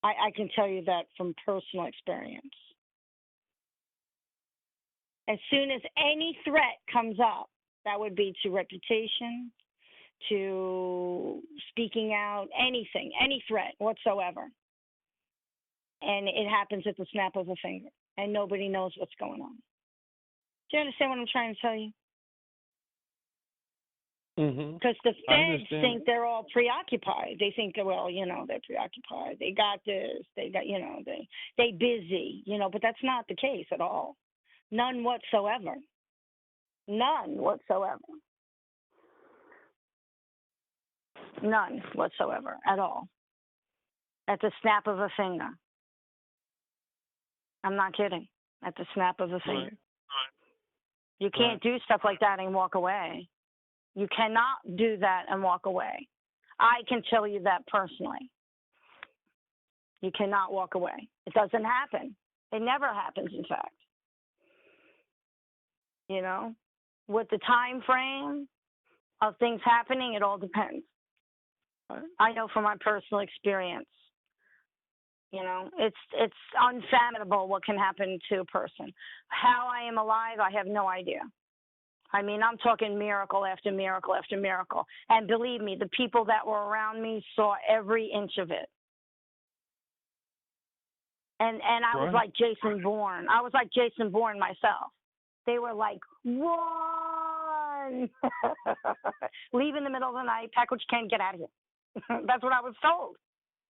I can tell you that from personal experience. As soon as any threat comes up, that would be to reputation, to speaking out, anything, any threat whatsoever. And it happens at the snap of a finger, and nobody knows what's going on. Do you understand what I'm trying to tell you? Because the feds think they're all preoccupied. They think, well, you know, they're preoccupied. They got this. They got, you know, they busy, you know, but that's not the case at all. None whatsoever. None whatsoever. None whatsoever at all. At the snap of a finger. I'm not kidding. At the snap of a finger. Right. You can't do stuff like that and walk away. You cannot do that and walk away. I can tell you that personally. You cannot walk away. It doesn't happen. It never happens, in fact. You know, with the time frame of things happening, it all depends. I know from my personal experience. You know, it's unfathomable what can happen to a person. How I am alive, I have no idea. I mean, I'm talking miracle after miracle after miracle. And believe me, the people that were around me saw every inch of it. And I was like Jason Bourne. I was like Jason Bourne myself. They were like, run! Leave in the middle of the night, pack what you can, get out of here. That's what I was told.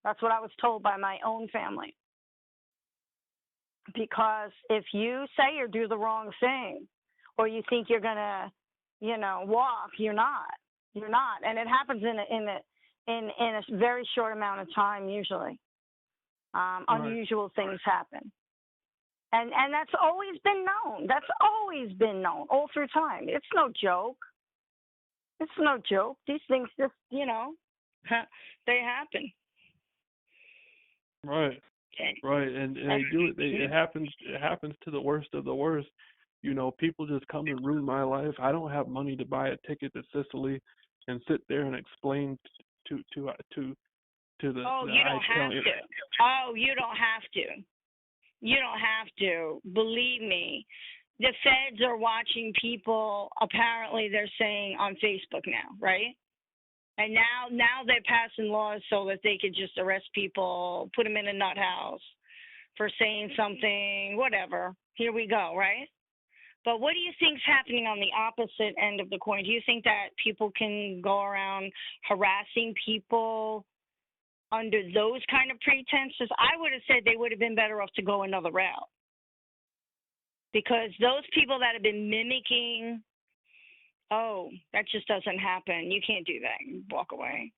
That's what I was told by my own family. Because if you say or do the wrong thing, or you think you're gonna, you know, walk, you're not. You're not, and it happens in a very short amount of time usually. Unusual things happen, and that's always been known. That's always been known all through time. It's no joke. It's no joke. These things just, you know, they happen. Right. Right, and they do it. It happens to the worst of the worst. You know, people just come and ruin my life. I don't have money to buy a ticket to Sicily and sit there and explain to the. Oh, you don't have to. Oh, you don't have to. You don't have to. Believe me, the feds are watching people. Apparently, they're saying on Facebook now, right? And now they're passing laws so that they could just arrest people, put them in a nut house for saying something, whatever. Here we go, right? But what do you think's happening on the opposite end of the coin? Do you think that people can go around harassing people under those kind of pretenses? I would have said they would have been better off to go another route. Because those people that have been mimicking, oh, that just doesn't happen. You can't do that. You walk away.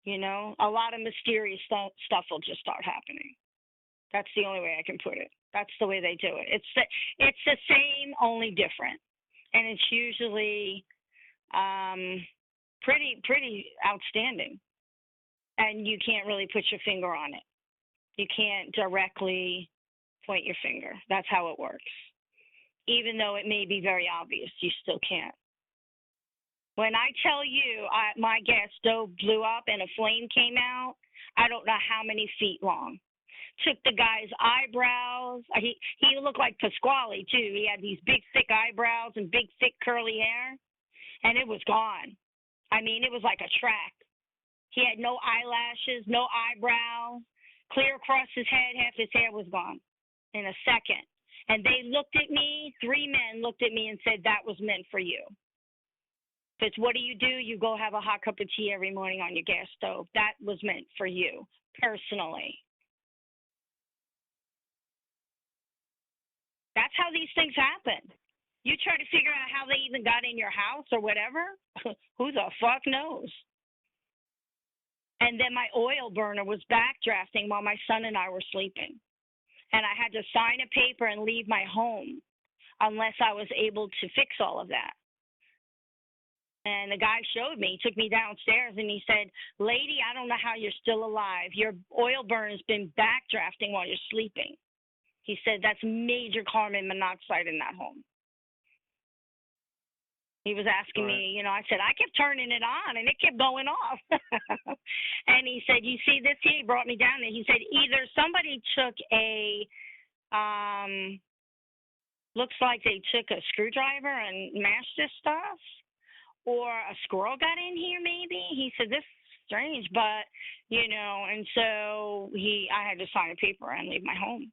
You know, a lot of mysterious stuff will just start happening. That's the only way I can put it. That's the way they do it. It's the same, only different, and it's usually pretty outstanding. And you can't really put your finger on it. You can't directly point your finger. That's how it works. Even though it may be very obvious, you still can't. When I tell you my gas stove blew up and a flame came out, I don't know how many feet long. Took the guy's eyebrows. He looked like Pasquale, too. He had these big, thick eyebrows and big, thick, curly hair, and it was gone. I mean, it was like a track. He had no eyelashes, no eyebrows, clear across his head. Half his hair was gone in a second. And they looked at me, 3 men looked at me and said, that was meant for you. Because what do? You go have a hot cup of tea every morning on your gas stove. That was meant for you, personally. That's how these things happen. You try to figure out how they even got in your house or whatever, who the fuck knows? And then my oil burner was backdrafting while my son and I were sleeping. And I had to sign a paper and leave my home unless I was able to fix all of that. And the guy showed me, took me downstairs, and he said, lady, I don't know how you're still alive. Your oil burner's been backdrafting while you're sleeping. He said, that's major carbon monoxide in that home. He was asking me, you know, I said, I kept turning it on, and it kept going off. And he said, you see this here? He brought me down there. He said, either somebody took looks like they took a screwdriver and mashed this stuff, or a squirrel got in here maybe. He said, this is strange, but, you know, and so I had to sign a paper and leave my home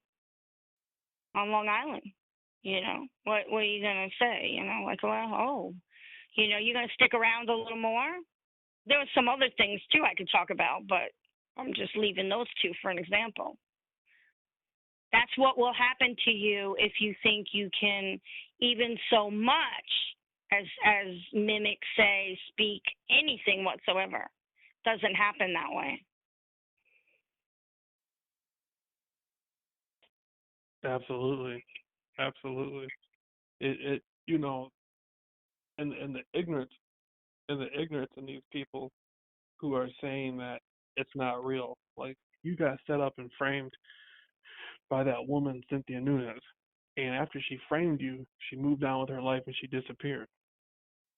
on Long Island. You know, what are you going to say? You know, like, well, you know, you're going to stick around a little more? There were some other things, too, I could talk about, but I'm just leaving those two for an example. That's what will happen to you if you think you can even so much as mimic, say, speak anything whatsoever. Doesn't happen that way. Absolutely. Absolutely. It you know, and the ignorance in these people who are saying that it's not real. Like, you got set up and framed by that woman, Cynthia Nunez. And after she framed you, she moved on with her life and she disappeared.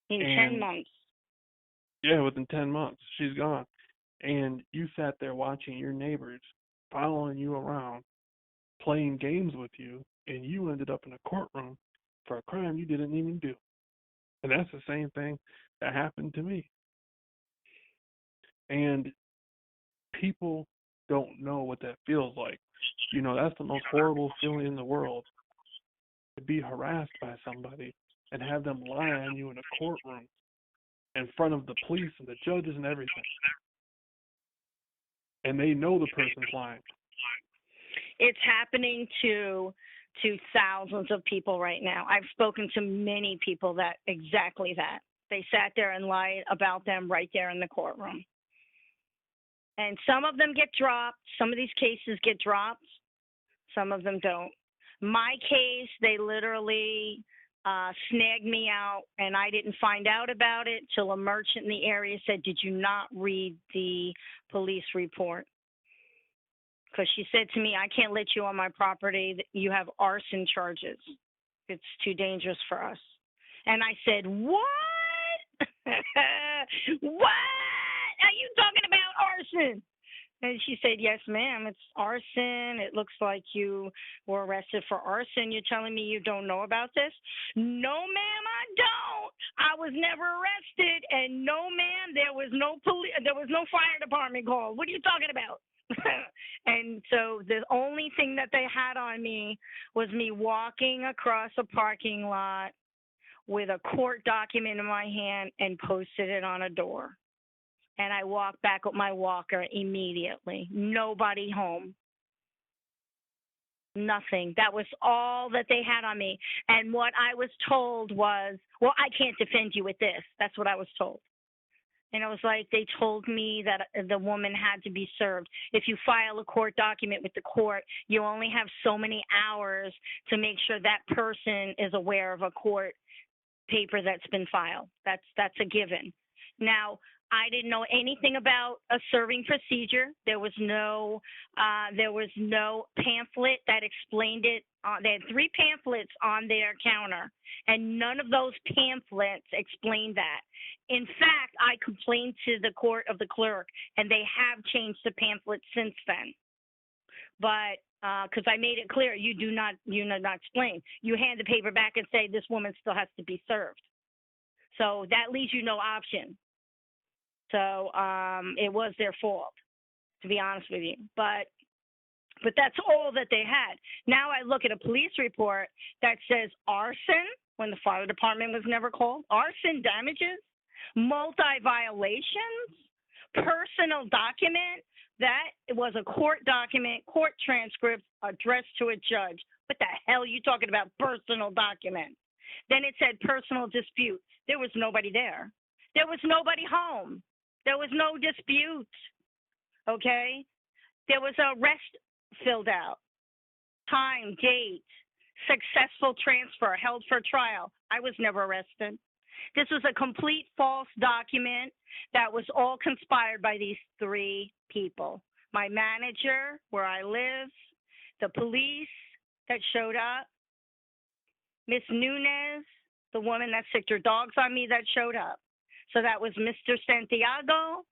In 10 months. Yeah, within 10 months, she's gone. And you sat there watching your neighbors following you around, playing games with you, and you ended up in a courtroom for a crime you didn't even do. And that's the same thing that happened to me. And people don't know what that feels like. You know, that's the most horrible feeling in the world, to be harassed by somebody and have them lie on you in a courtroom in front of the police and the judges and everything. And they know the person's lying. It's happening to thousands of people right now. I've spoken to many people that exactly that. They sat there and lied about them right there in the courtroom. And some of them get dropped. Some of these cases get dropped. Some of them don't. My case, they literally snagged me out, and I didn't find out about it till a merchant in the area said, did you not read the police report? Because she said to me, I can't let you on my property. You have arson charges. It's too dangerous for us. And I said, what? What are you talking about, arson? And she said, yes, ma'am, it's arson. It looks like you were arrested for arson. You're telling me you don't know about this? No, ma'am, I don't. I was never arrested, and no, man, there was no there was no fire department call. What are you talking about? And so the only thing that they had on me was me walking across a parking lot with a court document in my hand and posted it on a door. And I walked back with my walker immediately. Nobody home. Nothing. That was all that they had on me. And what I was told was, well, I can't defend you with this. That's what I was told. And it was like they told me that the woman had to be served. If you file a court document with the court, you only have so many hours to make sure that person is aware of a court paper that's been filed. That's a given. Now, I didn't know anything about a serving procedure. There was no pamphlet that explained it. They had 3 pamphlets on their counter, and none of those pamphlets explained that. In fact, I complained to the court of the clerk, and they have changed the pamphlet since then. But because I made it clear, you do not explain. You hand the paper back and say this woman still has to be served. So that leaves you no option. So it was their fault, to be honest with you. But that's all that they had. Now I look at a police report that says arson when the fire department was never called, arson damages, multi-violations, personal document. That was a court document, court transcript addressed to a judge. What the hell are you talking about, personal document? Then it said personal dispute. There was nobody there. There was nobody home. There was no dispute, okay? There was a rest filled out, time, date, successful transfer, held for trial. I was never arrested. This was a complete false document that was all conspired by these 3 people. My manager, where I live, the police that showed up, Miss Nunez, the woman that sicked her dogs on me that showed up. So that was Mr. Santiago,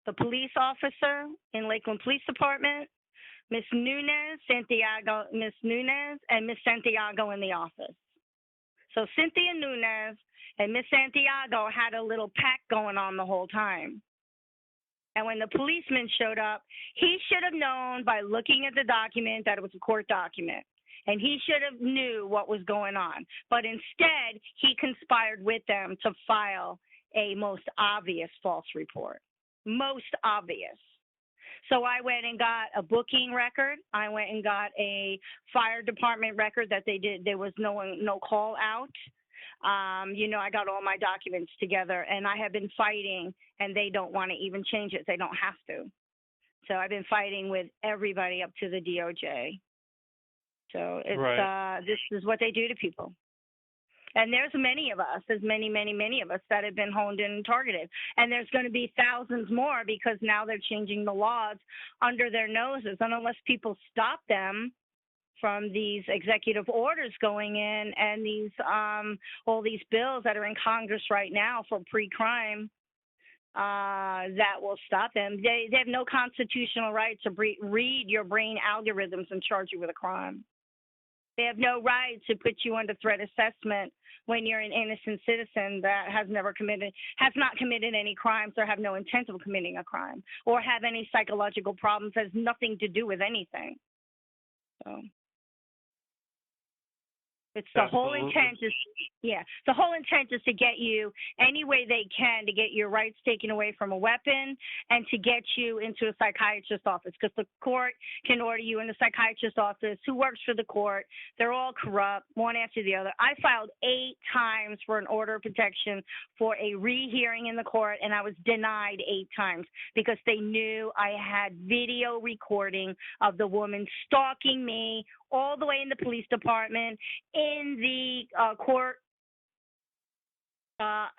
the police officer in Lakeland Police Department, Miss Nunez, Miss Nunez, and Miss Santiago in the office. So Cynthia Nunez and Miss Santiago had a little pact going on the whole time. And when the policeman showed up, he should have known by looking at the document that it was a court document. And he should have knew what was going on. But instead, he conspired with them to file a most obvious false report. Most obvious. So I went and got a booking record. I went and got a fire department record that they did. There was no call out. I got all my documents together, and I have been fighting, and they don't want to even change it. They don't have to. So I've been fighting with everybody up to the DOJ. So it's right. This is what they do to people. And there's many of us, there's many, many, many of us that have been honed in and targeted. And there's going to be thousands more because now they're changing the laws under their noses. And unless people stop them from these executive orders going in and these all these bills that are in Congress right now for pre-crime, that will stop them. They have no constitutional right to read your brain algorithms and charge you with a crime. They have no right to put you under threat assessment when you're an innocent citizen that has not committed any crimes or have no intent of committing a crime or have any psychological problems. Has nothing to do with anything. So it's the whole intent is, the whole intent is to get you any way they can to get your rights taken away from a weapon and to get you into a psychiatrist's office because the court can order you in a psychiatrist's office who works for the court. They're all corrupt, one after the other. I filed 8 times for an order of protection for a rehearing in the court, and I was denied 8 times because they knew I had video recording of the woman stalking me all the way in the police department, in the court,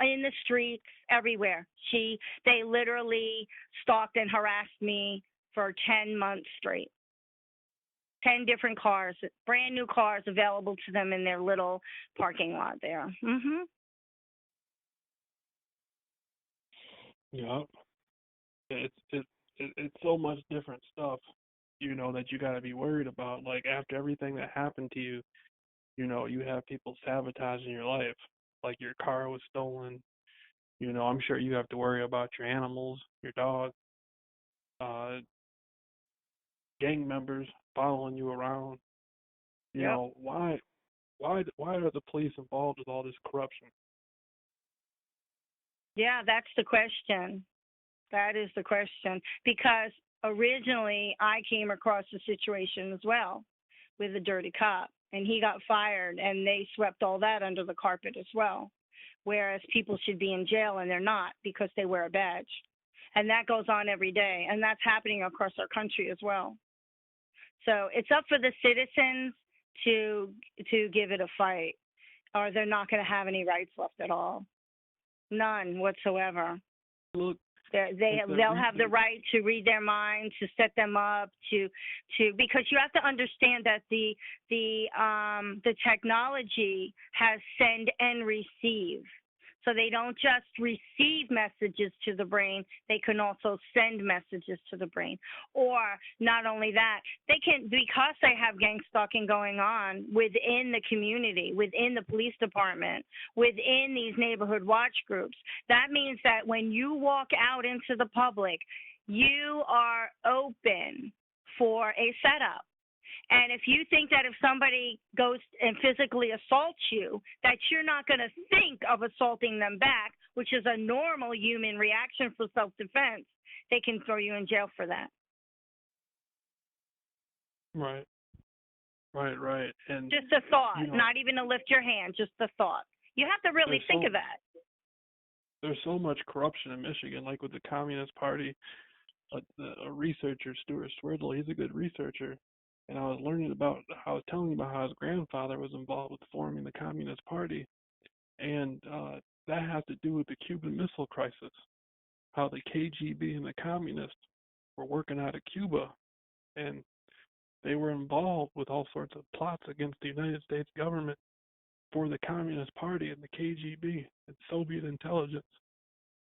in the streets, everywhere. They literally stalked and harassed me for 10 months straight. 10 different cars, brand new cars available to them in their little parking lot there. Mhm. Yeah. It's so much different stuff, that you got to be worried about. Like after everything that happened to you, you have people sabotaging your life. like your car was stolen. I'm sure you have to worry about your animals, your dog, uh, gang members following you around. Yep. Why are the police involved with all this corruption? Yeah, that's the question. That is the question. Because originally I came across a situation as well with a dirty cop, and he got fired, and they swept all that under the carpet as well. Whereas people should be in jail and they're not because they wear a badge. And that goes on every day, and that's happening across our country as well. So it's up for the citizens to give it a fight, or they're not going to have any rights left at all. None whatsoever. Look, They'll have the right to read their minds, to set them up, to because you have to understand that the technology has send and receive. So they don't just receive messages to the brain, they can also send messages to the brain. Or not only that, they can, because they have gang stalking going on within the community, within the police department, within these neighborhood watch groups. That means that when you walk out into the public, you are open for a setup. And if you think that if somebody goes and physically assaults you, that you're not going to think of assaulting them back, which is a normal human reaction for self-defense, they can throw you in jail for that. Right. And just a thought, not even to lift your hand, just a thought. You have to really think of that. There's so much corruption in Michigan, like with the Communist Party. A researcher, Stuart Swerdlow, he's a good researcher. And I was telling you about how his grandfather was involved with forming the Communist Party. And that has to do with the Cuban Missile Crisis, how the KGB and the communists were working out of Cuba. And they were involved with all sorts of plots against the United States government for the Communist Party and the KGB and Soviet intelligence.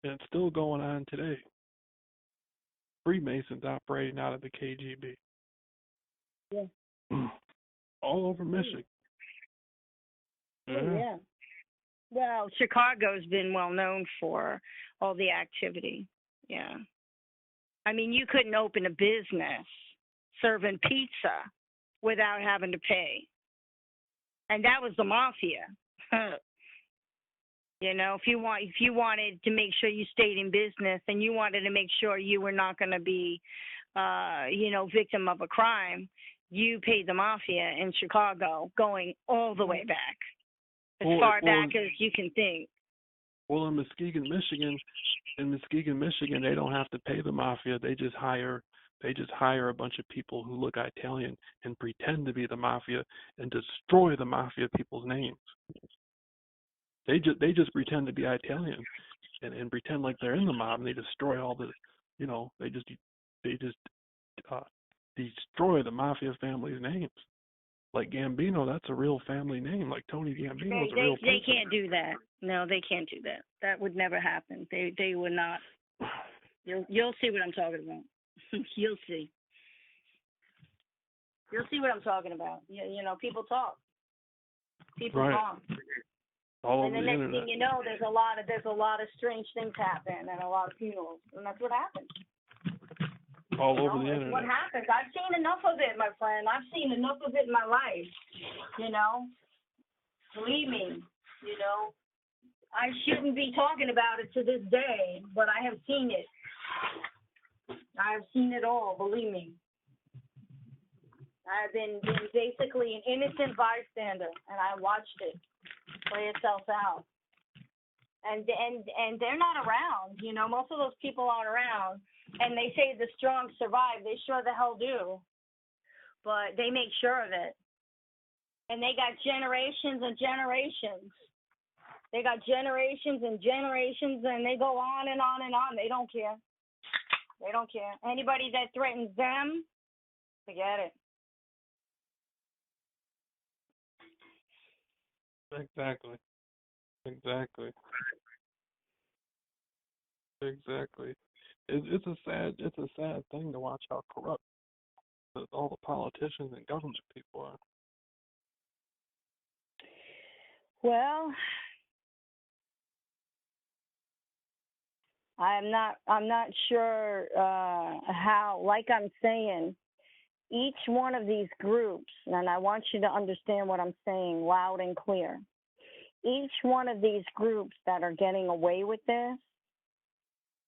And it's still going on today. Freemasons operating out of the KGB. Yeah. All over Michigan. Yeah. Well, Chicago's been well known for all the activity. Yeah. I mean, you couldn't open a business serving pizza without having to pay. And that was the mafia. If you wanted to make sure you stayed in business and you wanted to make sure you were not going to be victim of a crime, you paid the mafia in Chicago going all the way back. As far back as you can think. Well, in Muskegon, Michigan, they don't have to pay the mafia. They just hire a bunch of people who look Italian and pretend to be the mafia and destroy the mafia people's names. They just pretend to be Italian and pretend like they're in the mob, and they destroy all the, they just destroy the mafia family's names. Like Gambino, that's a real family name. Like Tony Gambino is a real person. They can't do that. No, they can't do that. That would never happen. They would not. You'll see what I'm talking about. You'll see. You'll see what I'm talking about. People talk. People talk. All and the next thing you know, there's a lot of strange things happen and a lot of funerals, and that's what happens. All over the internet. What happens? I've seen enough of it, my friend. I've seen enough of it in my life. Believe me. I shouldn't be talking about it to this day, but I have seen it. I have seen it all. Believe me. I've been basically an innocent bystander, and I watched it play itself out. And they're not around. Most of those people aren't around. And they say the strong survive. They sure the hell do. But they make sure of it. And they got generations and generations. They got generations and generations, and they go on and on and on. They don't care. They don't care. Anybody that threatens them, forget it. Exactly. It's a sad thing to watch how corrupt all the politicians and government people are. Well, I'm not sure how, like I'm saying, each one of these groups, and I want you to understand what I'm saying loud and clear. Each one of these groups that are getting away with this,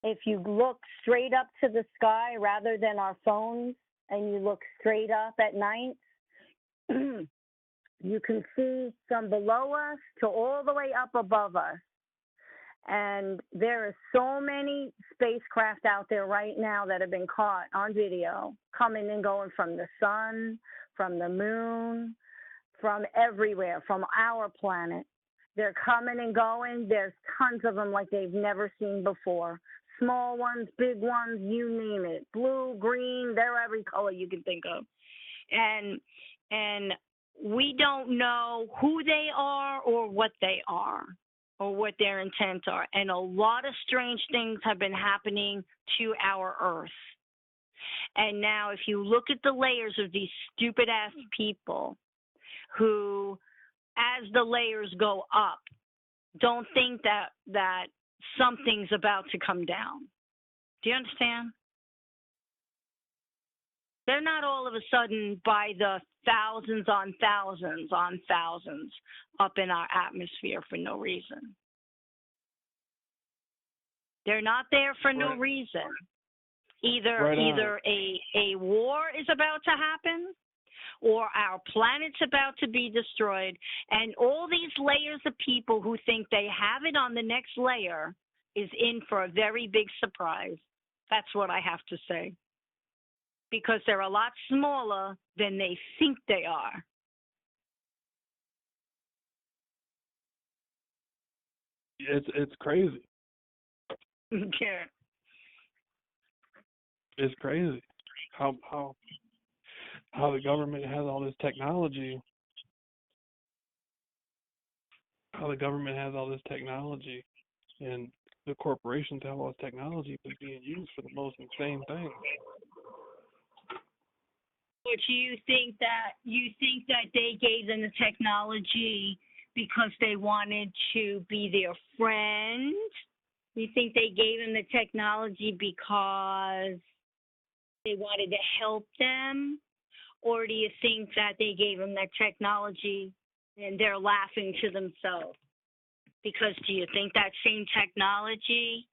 if you look straight up to the sky rather than our phones and you look straight up at night, you can see from below us to all the way up above us. And there are so many spacecraft out there right now that have been caught on video, coming and going from the sun, from the moon, from everywhere, from our planet. They're coming and going. There's tons of them like they've never seen before. Small ones, big ones, you name it. Blue, green, they're every color you can think of. And we don't know who they are or what they are or what their intents are. And a lot of strange things have been happening to our Earth. And now if you look at the layers of these stupid-ass people who, as the layers go up, don't think that something's about to come down. Do you understand? They're not all of a sudden by the thousands on thousands up in our atmosphere for no reason. They're not there for no reason. Either a war is about to happen, or our planet's about to be destroyed, and all these layers of people who think they have it on the next layer is in for a very big surprise. That's what I have to say. Because they're a lot smaller than they think they are. It's crazy. Yeah. It's crazy how the government has all this technology. How the government has all this technology, and the corporations have all this technology being used for the most insane things. But you think that they gave them the technology because they wanted to be their friend? You think they gave them the technology because they wanted to help them? Or do you think that they gave them that technology and they're laughing to themselves? Because do you think that same technology,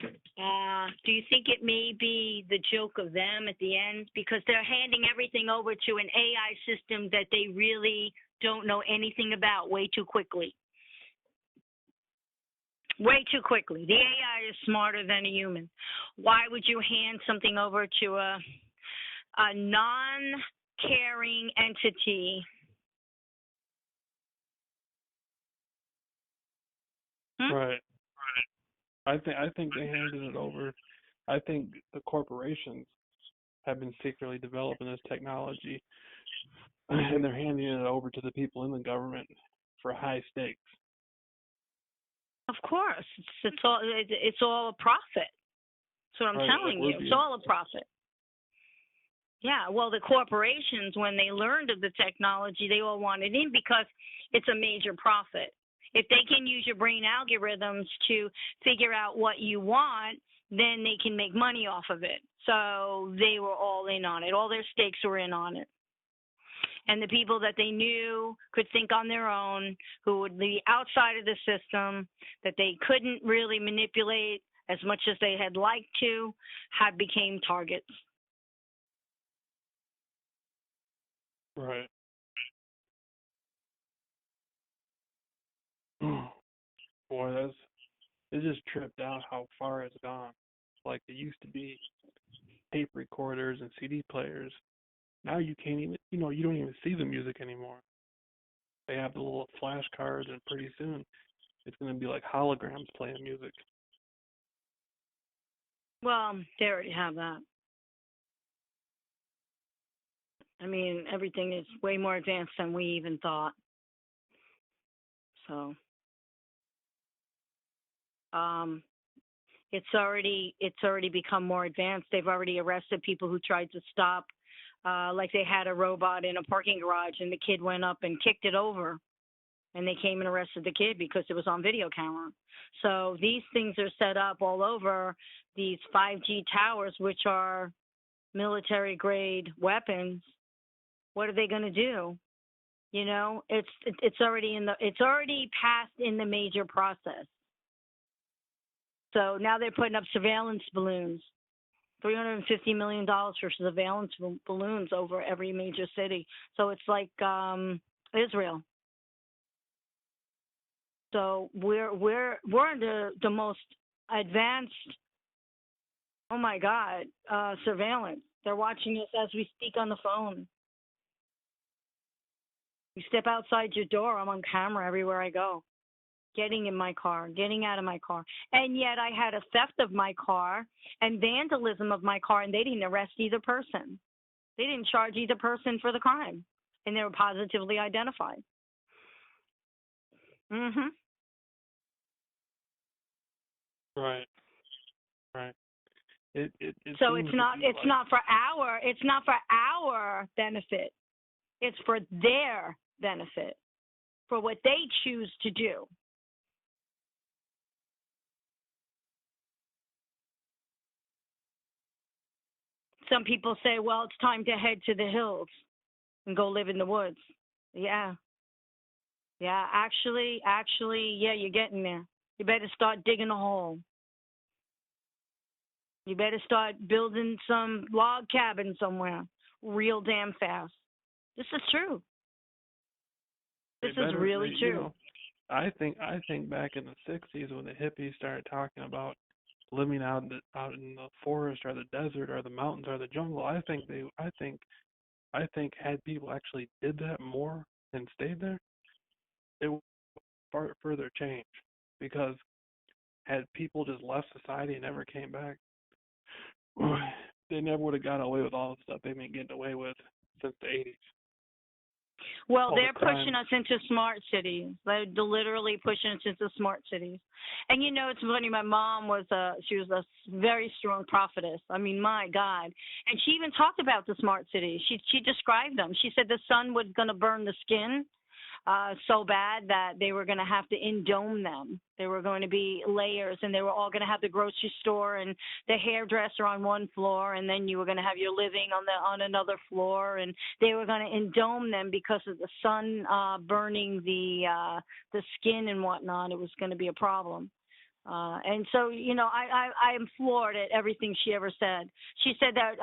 do you think it may be the joke of them at the end? Because they're handing everything over to an AI system that they really don't know anything about way too quickly. Way too quickly. The AI is smarter than a human. Why would you hand something over to a non-caring entity? Right. I think they handed it over. I think the corporations have been secretly developing this technology, and they're handing it over to the people in the government for high stakes. Of course, it's all a profit. That's what I'm telling you. It's all a profit. Yeah, well, the corporations, when they learned of the technology, they all wanted in because it's a major profit. If they can use your brain algorithms to figure out what you want, then they can make money off of it. So they were all in on it. All their stakes were in on it. And the people that they knew could think on their own, who would be outside of the system, that they couldn't really manipulate as much as they had liked to, had became targets. Right. Boy, it just tripped out how far it's gone. Like it used to be tape recorders and CD players. Now you can't even, you don't even see the music anymore. They have the little flash cards, and pretty soon it's going to be like holograms playing music. Well, they already have that. I mean, everything is way more advanced than we even thought. So, it's already become more advanced. They've already arrested people who tried to stop. Like they had a robot in a parking garage, and the kid went up and kicked it over. and they came and arrested the kid because it was on video camera. So these things are set up all over these 5G towers, which are military grade weapons. What are they going to do? You know, it's already passed in the major process. So now they're putting up surveillance balloons, $350 million for surveillance balloons over every major city. So it's like Israel. So we're under the most advanced, oh my God, surveillance. They're watching us as we speak on the phone. You step outside your door, I'm on camera everywhere I go. Getting in my car, getting out of my car. And yet I had a theft of my car and vandalism of my car, and they didn't arrest either person. They didn't charge either person for the crime, and they were positively identified. Mhm. Right. Right. It So seems it's to not be it's like, not for our benefit. It's for their benefit, for what they choose to do. Some people say, well, it's time to head to the hills and go live in the woods. Yeah. Yeah, actually, yeah, you're getting there. You better start digging a hole. You better start building some log cabin somewhere real damn fast. This is true. This is really true. You know, I think back in the '60s when the hippies started talking about living out in the forest or the desert or the mountains or the jungle, I think had people actually did that more and stayed there, it would further change. Because had people just left society and never came back, they never would have gotten away with all the stuff they've been getting away with since the '80s. Well, they're pushing us into smart cities. They're literally pushing us into smart cities. And you know, it's funny. My mom was a very strong prophetess. I mean, my God. And she even talked about the smart cities. She described them. She said the sun was going to burn the skin so bad that they were going to have to indome them. There were going to be layers, and they were all going to have the grocery store and the hairdresser on one floor, and then you were going to have your living on another floor, and they were going to indome them because of the sun burning the skin and whatnot. It was going to be a problem. And so, you know, I am floored at everything she ever said. She said that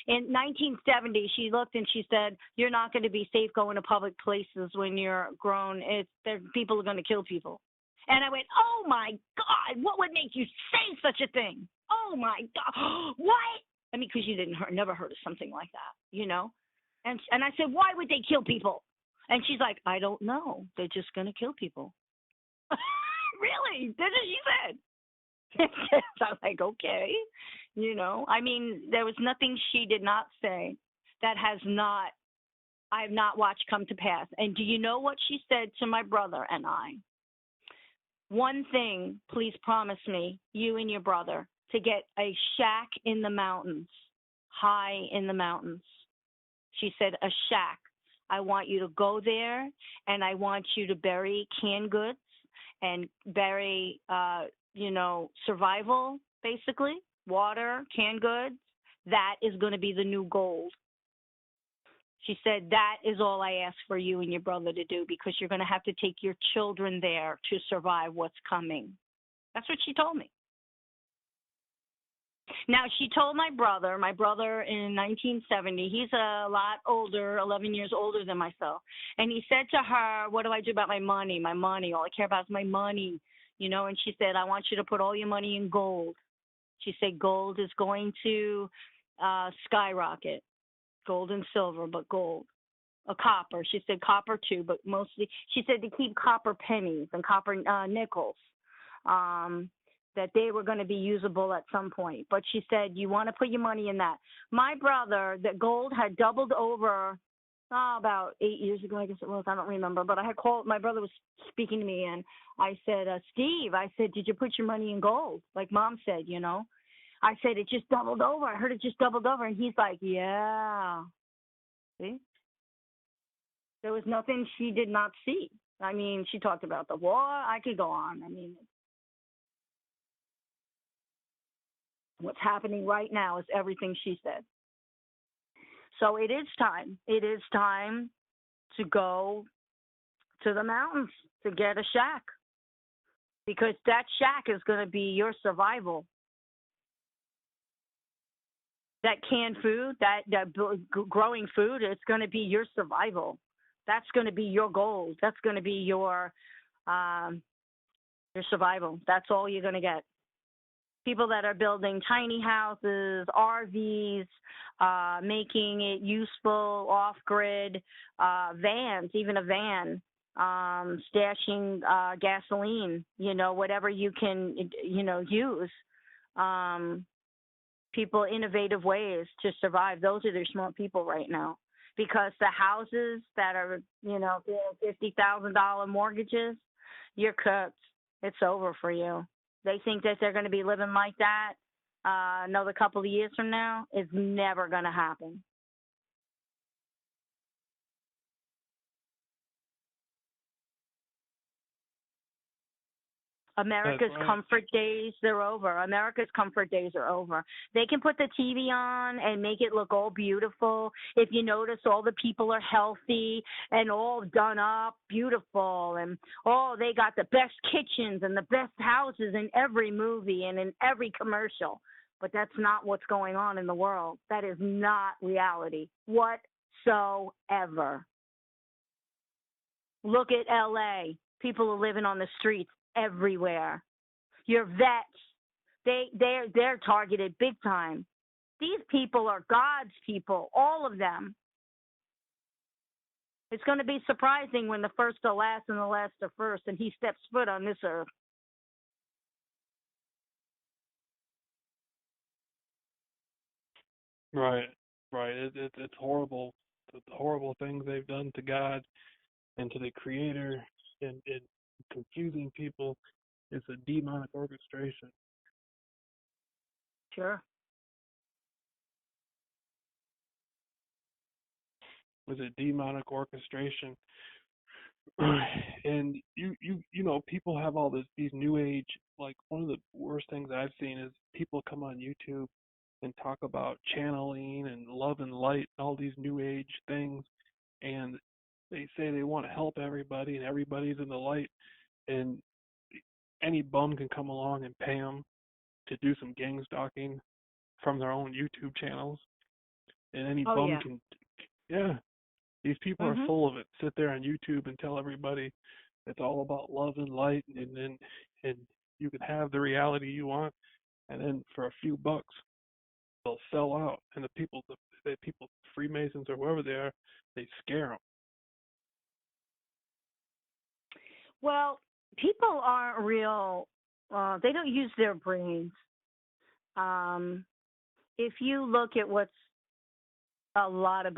in 1970, she looked and she said, you're not going to be safe going to public places when you're grown. People are going to kill people. And I went, oh, my God, what would make you say such a thing? Oh, my God. What? I mean, because you never heard of something like that, you know? And I said, why would they kill people? And she's like, I don't know. They're just going to kill people. Really? That's what she said. So I was like, okay. You know, I mean, there was nothing she did not say that I have not watched come to pass. And do you know what she said to my brother and I? One thing, please promise me, you and your brother, to get a shack in the mountains, high in the mountains. She said, a shack. I want you to go there, and I want you to bury canned goods and bury, survival, basically, water, canned goods. That is going to be the new gold. She said, that is all I ask for you and your brother to do, because you're going to have to take your children there to survive what's coming. That's what she told me. Now, she told my brother in 1970, he's a lot older, 11 years older than myself. And he said to her, what do I do about my money? My money, all I care about is my money. You know, and she said, I want you to put all your money in gold. She said, gold is going to skyrocket. Gold and silver, but gold. A copper. She said copper too, but mostly, she said to keep copper pennies and copper nickels. That they were going to be usable at some point. But she said, you want to put your money in that. My brother, that gold had doubled over about 8 years ago, I guess it was. I don't remember. But I had called, my brother was speaking to me, and I said, Steve, I said, did you put your money in gold? Like Mom said, you know. I said, it just doubled over. I heard it just doubled over. And he's like, yeah. See? There was nothing she did not see. I mean, she talked about the war. I could go on. I mean, what's happening right now is everything she said. So it is time. It is time to go to the mountains to get a shack, because that shack is going to be your survival. That canned food, that growing food, it's going to be your survival. That's going to be your goals. That's going to be your survival. That's all you're going to get. People that are building tiny houses, RVs, making it useful, off-grid, vans, even a van, stashing gasoline, whatever you can, use. People, innovative ways to survive. Those are the smart people right now. Because the houses that are, $50,000 mortgages, you're cooked. It's over for you. They think that they're going to be living like that another couple of years from now. It's never going to happen. America's comfort days, they're over. America's comfort days are over. They can put the TV on and make it look all beautiful. If you notice, all the people are healthy and all done up, beautiful. And, they got the best kitchens and the best houses in every movie and in every commercial. But that's not what's going on in the world. That is not reality whatsoever. Look at L.A. People are living on the streets everywhere. Your vets, they're targeted big time. These people are God's people, all of them. It's going to be surprising when the first are last and the last are first, and he steps foot on this earth. Right. It's horrible. The horrible things they've done to God and to the Creator, and confusing people. It's a demonic orchestration. Sure. It's a demonic orchestration. And people have all these new age, like, one of the worst things I've seen is people come on YouTube and talk about channeling and love and light and all these new age things, and they say they want to help everybody and everybody's in the light, and any bum can come along and pay them to do some gang stalking from their own YouTube channels, and any bum can, these people are full of it. Sit there on YouTube and tell everybody it's all about love and light, and you can have the reality you want, and then for a few bucks they'll sell out, and the people, Freemasons or whoever they are, they scare them. Well, people aren't real. They don't use their brains. If you look at what's a lot of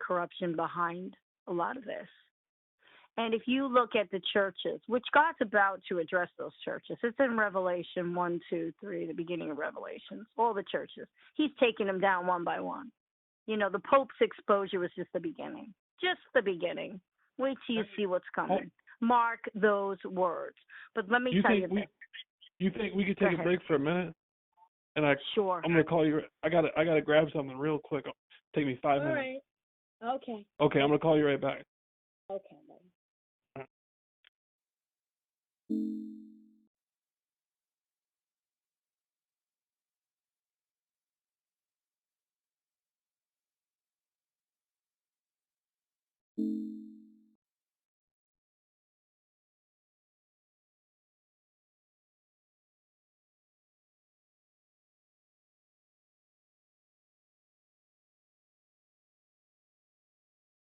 corruption behind a lot of this. And if you look at the churches, which God's about to address those churches, it's in Revelation 1, 2, 3, the beginning of Revelations, all the churches. He's taking them down one by one. The Pope's exposure was just the beginning. Just the beginning. Wait till you see what's coming. Mark those words. But let me tell you this. You think we could take a break for a minute? And Sure. I'm gonna call you. I gotta grab something real quick. It'll take me 5 minutes. All right. Okay. Okay, I'm gonna call you right back. Okay. Bye.